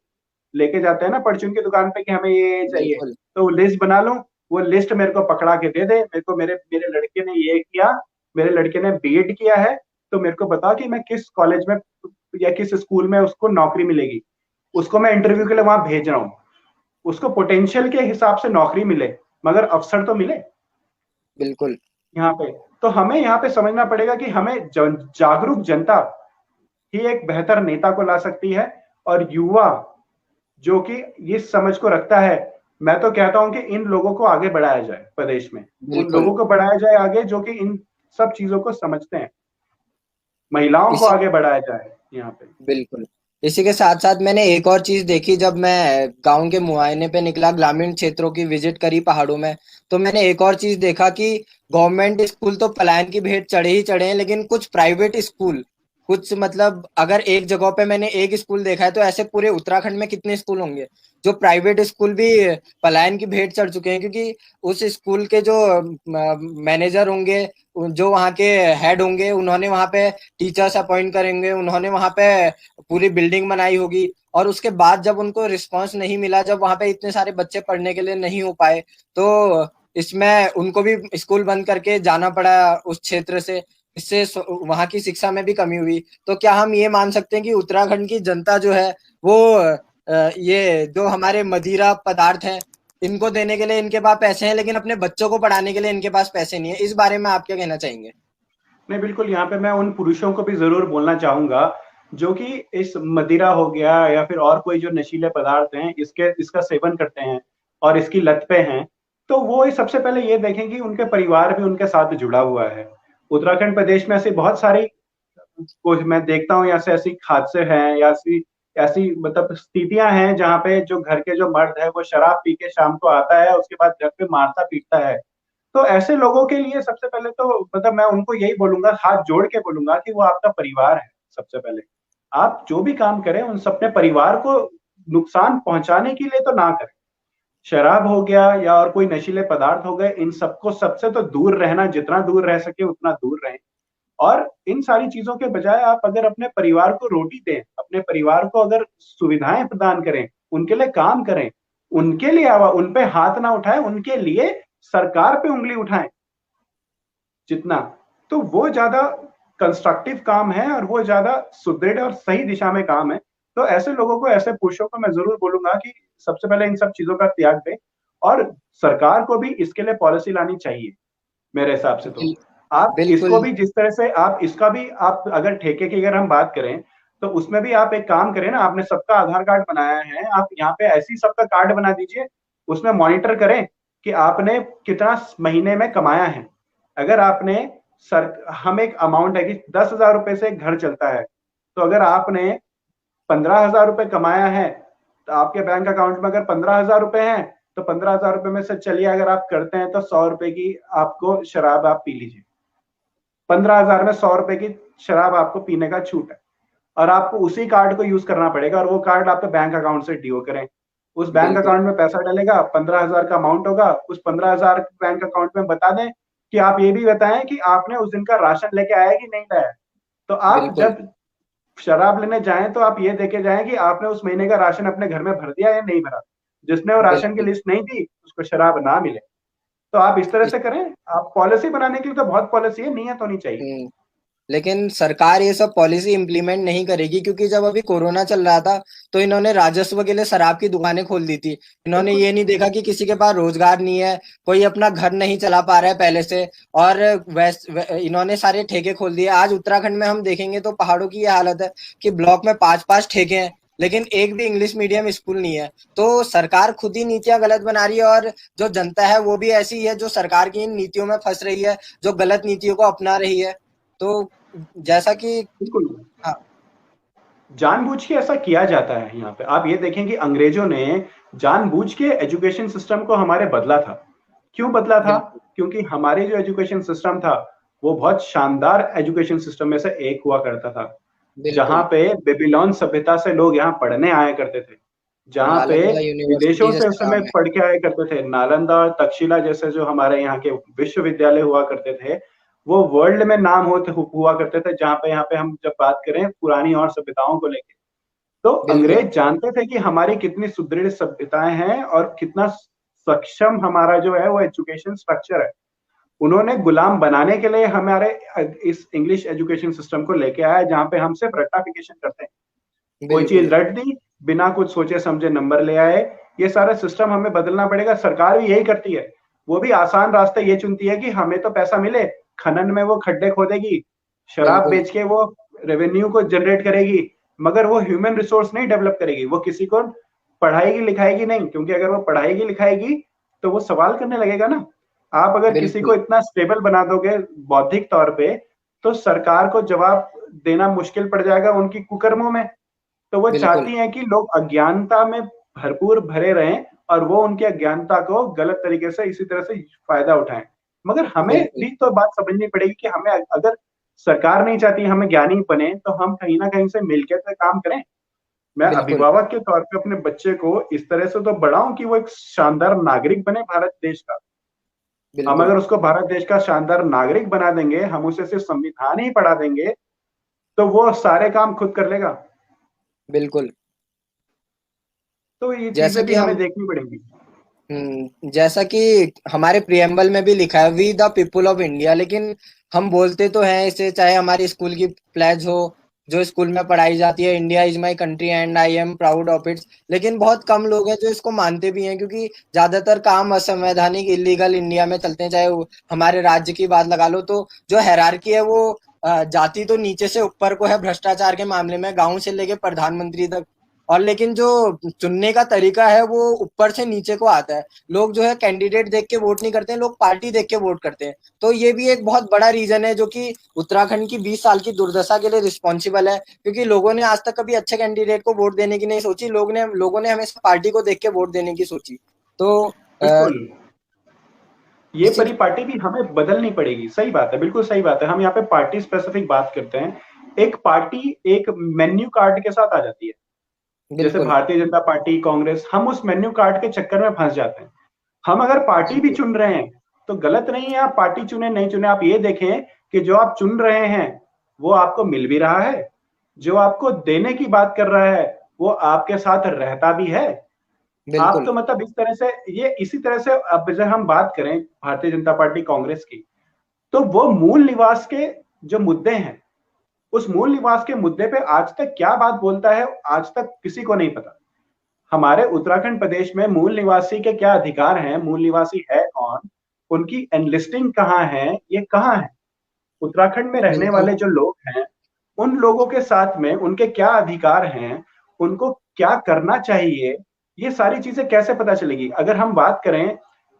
लेके जाते हैं ना परचून की दुकान पे कि हमें ये चाहिए, बिल्कुल तो लिस्ट बना लूं। वो लिस्ट मेरे को पकड़ा के दे दे, मेरे को मेरे मेरे लड़के ने ये किया, मेरे लड़के ने बीएड किया है, तो मेरे को बता कि मैं किस कॉलेज में या किस स्कूल में उसको नौकरी मिलेगी। उसको मैं इंटरव्यू के लिए वहां भेज रहा हूँ। उसको पोटेंशियल के हिसाब से नौकरी मिले, मगर अवसर तो मिले बिल्कुल यहाँ पे। तो हमें यहाँ पे समझना पड़ेगा कि हमें जागरूक जनता ही एक बेहतर नेता को ला सकती है। और युवा जो कि ये समझ को रखता है, मैं तो कहता हूं कि इन लोगों को आगे बढ़ाया जाए प्रदेश में। उन बिल्कुल लोगों को बढ़ाया जाए आगे जो कि इन सब चीजों को समझते हैं। महिलाओं को इसी आगे बढ़ाया जाए यहाँ पे। बिल्कुल इसी के साथ साथ मैंने एक और चीज देखी, जब मैं गांव के मुआयने पे निकला, ग्रामीण क्षेत्रों की विजिट करी पहाड़ों में, तो मैंने एक और चीज देखा कि गवर्नमेंट स्कूल तो पलायन की भेंट चढ़े ही चढ़े हैं, लेकिन कुछ प्राइवेट स्कूल, कुछ मतलब अगर एक जगह पे मैंने एक स्कूल देखा है, तो ऐसे पूरे उत्तराखंड में कितने स्कूल होंगे जो प्राइवेट स्कूल भी पलायन की भेंट चढ़ चुके हैं? क्योंकि उस स्कूल के जो मैनेजर होंगे, जो वहाँ के हेड होंगे, उन्होंने वहाँ पे टीचर्स अपॉइंट करेंगे, उन्होंने वहाँ पे पूरी बिल्डिंग बनाई होगी, और उसके बाद जब उनको रिस्पांस नहीं मिला, जब वहां पे इतने सारे बच्चे पढ़ने के लिए नहीं हो पाए, तो इसमें उनको भी स्कूल बंद करके जाना पड़ा उस क्षेत्र से। इससे वहां की शिक्षा में भी कमी हुई। तो क्या हम ये मान सकते हैं कि उत्तराखंड की जनता जो है वो ये जो हमारे मदिरा पदार्थ हैं इनको देने के लिए इनके पास पैसे हैं, लेकिन अपने बच्चों को पढ़ाने के लिए इनके पास पैसे नहीं है। इस बारे में आप क्या कहना चाहेंगे? नहीं, बिल्कुल, यहाँ पे मैं उन पुरुषों को भी जरूर बोलना चाहूंगा जो कि इस मदिरा हो गया या फिर और कोई जो नशीले पदार्थ हैं इसका सेवन करते हैं और इसकी लत पे हैं। तो वो सबसे पहले ये देखें कि उनके परिवार भी उनके साथ जुड़ा हुआ है। उत्तराखंड प्रदेश में ऐसी बहुत सारी कुछ मैं देखता हूँ, ऐसे ऐसी हादसे हैं या ऐसी ऐसी मतलब स्थितियां हैं जहाँ पे जो घर के जो मर्द है वो शराब पी के शाम को आता है, उसके बाद घर पे मारता पीटता है। तो ऐसे लोगों के लिए सबसे पहले तो मतलब मैं उनको यही बोलूंगा, हाथ जोड़ के बोलूंगा कि वो आपका परिवार है। सबसे पहले आप जो भी काम करें उन अपने परिवार को नुकसान पहुंचाने के लिए तो ना करें। शराब हो गया या और कोई नशीले पदार्थ हो गए, इन सबको सबसे तो दूर रहना, जितना दूर रह सके उतना दूर रहें। और इन सारी चीजों के बजाय आप अगर अपने परिवार को रोटी दें, अपने परिवार को अगर सुविधाएं प्रदान करें, उनके लिए काम करें, उनके लिए उन पे हाथ ना उठाएं, उनके लिए सरकार पे उंगली उठाएं जितना, तो वो ज्यादा कंस्ट्रक्टिव काम है और वो ज्यादा सुदृढ़ और सही दिशा में काम है। तो ऐसे लोगों को, ऐसे पुरुषों को मैं जरूर बोलूंगा कि सबसे पहले इन सब चीजों का त्याग दें और सरकार को भी इसके लिए पॉलिसी लानी चाहिए मेरे हिसाब से। तो बिल, आप इसको बिल्कुल। भी जिस तरह से आप इसका भी आप अगर ठेके की अगर हम बात करें तो उसमें भी आप एक काम करें ना, आपने सबका आधार कार्ड बनाया है, आप यहाँ पे ऐसी सबका कार्ड बना दीजिए, उसमें मॉनिटर करें कि आपने कितना महीने में कमाया है। अगर आपने सर हम एक अमाउंट है कि 10,000 रुपए से एक घर चलता है, तो अगर आपने 15,000 रुपए कमाया है तो आपके बैंक अकाउंट में अगर 15,000 रुपए हैं तो 15,000 रुपए में से चलिए अगर आप करते हैं तो 100 रुपए की आपको शराब आप पी लीजिए। 15,000 में 100 रुपए की शराब आपको पीने का छूट है और आपको उसी कार्ड को यूज करना पड़ेगा और वो कार्ड आपके बैंक अकाउंट से ड्यू करें। उस बैंक बिल्कुल। अकाउंट में पैसा डलेगा, 15,000 का अमाउंट होगा, उस 15,000 बैंक अकाउंट में बता दें कि आप ये भी बताएं कि आपने उस दिन का राशन लेके आया कि नहीं लाया। तो आप बिल्कुल। जब शराब लेने जाएं तो आप ये देके जाएं कि आपने उस महीने का राशन अपने घर में भर दिया या नहीं भरा। जिसने वो राशन की बिल्कुल। लिस्ट नहीं दी उसको शराब ना मिले। तो आप इस तरह से करें। आप पॉलिसी बनाने के लिए तो बहुत पॉलिसी है, नियत होनी चाहिए। हम्म, लेकिन सरकार ये सब पॉलिसी इम्प्लीमेंट नहीं करेगी, क्योंकि जब अभी कोरोना चल रहा था तो इन्होंने राजस्व के लिए शराब की दुकानें खोल दी थी। इन्होंने बिल्कुल। ये नहीं देखा कि किसी के पास रोजगार नहीं है, कोई अपना घर नहीं चला पा रहा है पहले से। और इन्होंने सारे ठेके खोल दिए। आज उत्तराखंड में हम देखेंगे तो पहाड़ों की ये हालत है कि ब्लॉक में 5-5 ठेके हैं, लेकिन एक भी इंग्लिश मीडियम स्कूल नहीं है। तो सरकार खुद ही नीतियां गलत बना रही है, और जो जनता है वो भी ऐसी है जो सरकार की इन नीतियों में फंस रही है, जो गलत नीतियों को अपना रही है। तो जैसा कि बिल्कुल हाँ। जानबूझ के ऐसा किया जाता है। यहाँ पे आप ये देखें कि अंग्रेजों ने जानबूझ के एजुकेशन सिस्टम को हमारे बदला था। क्यों बदला था? बिल्कुल। क्योंकि हमारे जो एजुकेशन सिस्टम था वो बहुत शानदार एजुकेशन सिस्टम में से एक हुआ करता था, जहां बिल्कुल। पे बेबीलोन सभ्यता से लोग यहाँ पढ़ने आया करते थे, जहाँ पे नालंदा यूनिवर्सिटी विदेशों से जैसे उस समय नाम है। पढ़ के आया करते थे। नालंदा और तक्षशिला जैसे जो हमारे यहाँ के विश्वविद्यालय हुआ करते थे, वो वर्ल्ड में नाम हुआ करते थे। जहाँ पे यहाँ पे हम जब बात करें पुरानी और सभ्यताओं को लेकर, तो बिल्कुल। अंग्रेज जानते थे कि हमारी कितनी सुदृढ़ सभ्यताएं हैं और कितना सक्षम हमारा जो है वो एजुकेशन स्ट्रक्चर है। उन्होंने गुलाम बनाने के लिए हमारे इस इंग्लिश एजुकेशन सिस्टम को लेके आया, जहाँ पे हम सिर्फ रट्टाफिकेशन करते हैं। कोई चीज बिल्कुल। रट दी, बिना कुछ सोचे समझे नंबर ले आए। ये सारा सिस्टम हमें बदलना पड़ेगा। सरकार भी यही करती है, वो भी आसान रास्ते ये चुनती है कि हमें तो पैसा मिले, खनन में वो खड्डे खोदेगी, शराब बिल्कुल। बेच के वो रेवेन्यू को जनरेट करेगी, मगर वो ह्यूमन रिसोर्स नहीं डेवलप करेगी। वो किसी को पढ़ाएगी लिखाएगी नहीं, क्योंकि अगर वो पढ़ाएगी लिखाएगी तो वो सवाल करने लगेगा ना। आप अगर किसी बिल्कुल। को इतना स्टेबल बना दोगे बौद्धिक तौर पे, तो सरकार को जवाब देना मुश्किल पड़ जाएगा उनकी कुकर्मों में। तो वो बिल्कुल। चाहती हैं कि लोग अज्ञानता में भरपूर भरे रहें और वो उनकी अज्ञानता को गलत तरीके से इसी तरह से फायदा उठाएं। मगर हमें बिल्कुल। भी तो बात समझनी पड़ेगी कि हमें अगर सरकार नहीं चाहती हमें ज्ञानी बने, तो हम कहीं ना कहीं से मिलकर तो काम करें। मैं बिल्कुल। अभिभावक के तौर पे अपने बच्चे को इस तरह से तो बढ़ाऊं कि वो एक शानदार नागरिक बने भारत देश का। हम बिल्कुल। अगर उसको भारत देश का शानदार नागरिक बना देंगे, हम उसे सिर्फ संविधान ही पढ़ा देंगे, तो वो सारे काम खुद कर लेगा। बिल्कुल। तो ये जैसा चीजें भी कि हमें हम देखनी पड़ेंगी। जैसा कि हमारे प्रियम्बल में भी लिखा है, we the people of India, लेकिन हम बोलते तो हैं इसे, चाहे हमारी स्कूल की प्लेज हो, जो स्कूल में पढ़ाई जाती है, India is my country and I am proud of its, लेकिन बहुत कम लोग हैं जो इसको मानते भी हैं, क्योंकि ज्यादातर काम असंवैधानिक इलीगल इंडिया में चलते हैं। चाहे हमारे राज्य की बात लगा लो, तो जो हायरार्की है वो जाति तो नीचे से ऊपर को है भ्रष्टाचार के मामले में, गांव से लेके प्रधानमंत्री तक। और लेकिन जो चुनने का तरीका है वो ऊपर से नीचे को आता है। लोग जो है कैंडिडेट देख के वोट नहीं करते हैं, लोग पार्टी देख के वोट करते हैं। तो ये भी एक बहुत बड़ा रीजन है जो कि उत्तराखंड की 20 साल की दुर्दशा के लिए रिस्पॉन्सिबल है, क्योंकि लोगों ने आज तक कभी अच्छे कैंडिडेट को वोट देने की नहीं सोची। लोगों ने हमेशा पार्टी को देख के वोट देने की सोची। तो बिल्कुल, ये इसी परिपाटी भी हमें बदलनी पड़ेगी। सही बात है, बिल्कुल सही बात है। हम यहाँ पे पार्टी स्पेसिफिक बात करते हैं। एक पार्टी एक मेन्यू कार्ड के साथ आ जाती है, जैसे बिल्कुल भारतीय जनता पार्टी, कांग्रेस, हम उस मेन्यू कार्ड के चक्कर में फंस जाते हैं। हम अगर पार्टी भी बिल्कुल चुन रहे हैं तो गलत नहीं है आप पार्टी चुने नहीं चुने, आप ये देखें कि जो आप चुन रहे हैं वो आपको मिल भी रहा है, जो आपको देने की बात कर रहा है वो आपके साथ रहता भी है। आप बिल्कुल तो मतलब इस तरह से, ये इसी तरह से अब जब हम बात करें भारतीय जनता पार्टी कांग्रेस की, तो वो मूल निवास के जो मुद्दे हैं, उस मूल निवास के मुद्दे पे आज तक क्या बात बोलता है आज तक किसी को नहीं पता। हमारे उत्तराखंड प्रदेश में मूल निवासी के क्या अधिकार हैं, मूल निवासी है कौन, उनकी एनलिस्टिंग कहाँ है, ये कहाँ है। उत्तराखंड में रहने बिल्कुल वाले जो लोग हैं, उन लोगों के साथ में उनके क्या अधिकार हैं, उनको क्या करना चाहिए, ये सारी चीजें कैसे पता चलेगी। अगर हम बात करें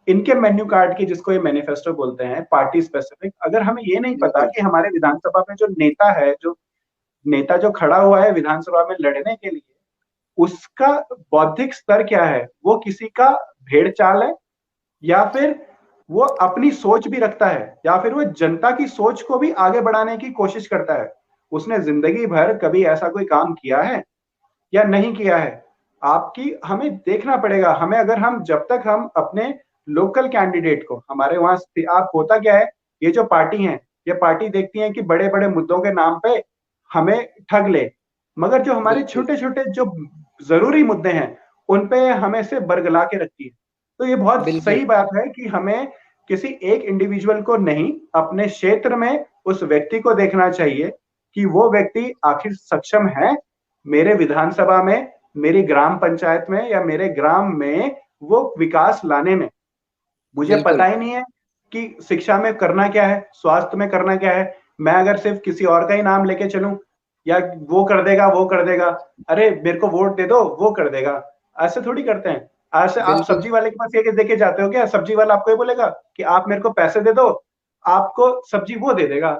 इनके मेन्यू कार्ड की, जिसको ये मैनिफेस्टो बोलते हैं पार्टी स्पेसिफिक, अगर हमें ये नहीं पता बिल्कुल कि हमारे विधानसभा में जो नेता है, जो नेता जो खड़ा हुआ है विधानसभा में लड़ने के लिए, उसका बौद्धिक स्तर क्या है, वो किसी का भेड़ चाल है, या फिर वो अपनी सोच भी रखता है, या फिर वो जनता की सोच को भी आगे बढ़ाने की कोशिश करता है। उसने जिंदगी भर कभी ऐसा कोई काम किया है या नहीं किया है, आपकी हमें देखना पड़ेगा। हमें अगर हम जब तक हम अपने लोकल कैंडिडेट को, हमारे वहां आप होता क्या है, ये जो पार्टी है, ये पार्टी देखती है कि बड़े बड़े मुद्दों के नाम पे हमें ठग ले, मगर जो हमारे बिल्कुल छोटे छोटे जो जरूरी मुद्दे हैं उन पे हमें से बरगला के रखती है। तो ये बहुत बिल्कुल सही बात है कि हमें किसी एक इंडिविजुअल को नहीं, अपने क्षेत्र में उस व्यक्ति को देखना चाहिए कि वो व्यक्ति आखिर सक्षम है मेरे विधानसभा में, मेरी ग्राम पंचायत में या मेरे ग्राम में वो विकास लाने में। मुझे बिल्कुल पता ही नहीं है कि शिक्षा में करना क्या है, स्वास्थ्य में करना क्या है। मैं अगर सिर्फ किसी और का ही नाम लेके चलूं, या वो कर देगा वो कर देगा, अरे मेरे को वोट दे दो वो कर देगा, ऐसे थोड़ी करते हैं। ऐसे आप बिल्कुल सब्जी वाले के पास ये देके जाते हो क्या, सब्जी वाला आपको ये बोलेगा कि आप मेरे को पैसे दे दो, आपको सब्जी वो दे देगा।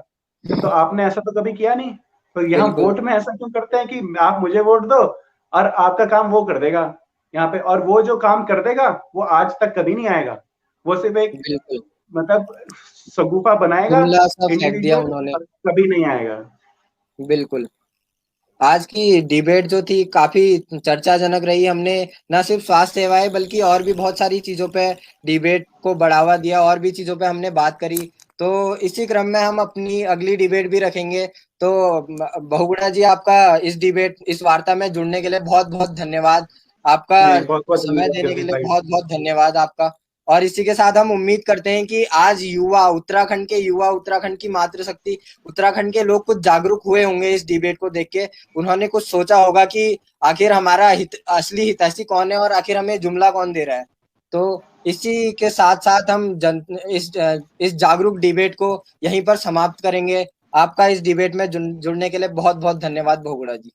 तो आपने ऐसा तो कभी किया नहीं। तो यहाँ बिल्कुल वोट में ऐसा क्यों करते हैं कि आप मुझे वोट दो और आपका काम वो कर देगा यहाँ पे, और वो जो काम कर देगा वो आज तक कभी नहीं आएगा। वो सिर्फ एक बिल्कुल मतलब सगुफा बनाएगा जुमला सा फेंक दिया इंडिविजुअल, उन्होंने। और कभी नहीं आएगा। बिल्कुल आज की डिबेट जो थी काफी चर्चाजनक रही। हमने न सिर्फ स्वास्थ्य सेवाएं बल्कि और भी बहुत सारी चीजों पे डिबेट को बढ़ावा दिया, और भी चीजों पे हमने बात करी। तो इसी क्रम में हम अपनी अगली डिबेट भी रखेंगे। तो बहुगुणा जी, आपका इस वार्ता में जुड़ने के लिए बहुत बहुत धन्यवाद। आपका नहीं, बहुत बहुत समय धन्यवाद देने के जगदीश लिए भाई। बहुत बहुत धन्यवाद आपका। और इसी के साथ हम उम्मीद करते हैं कि आज उत्तराखंड के युवा, उत्तराखंड की मातृशक्ति, उत्तराखंड के लोग कुछ जागरूक हुए होंगे इस डिबेट को देख के। उन्होंने कुछ सोचा होगा कि आखिर हमारा असली हितैषी कौन है और आखिर हमें जुमला कौन दे रहा है। तो इसी के साथ साथ हम इस जागरूक डिबेट को यहीं पर समाप्त करेंगे। आपका इस डिबेट में जुड़ने के लिए बहुत बहुत धन्यवाद बहुगुणा जी।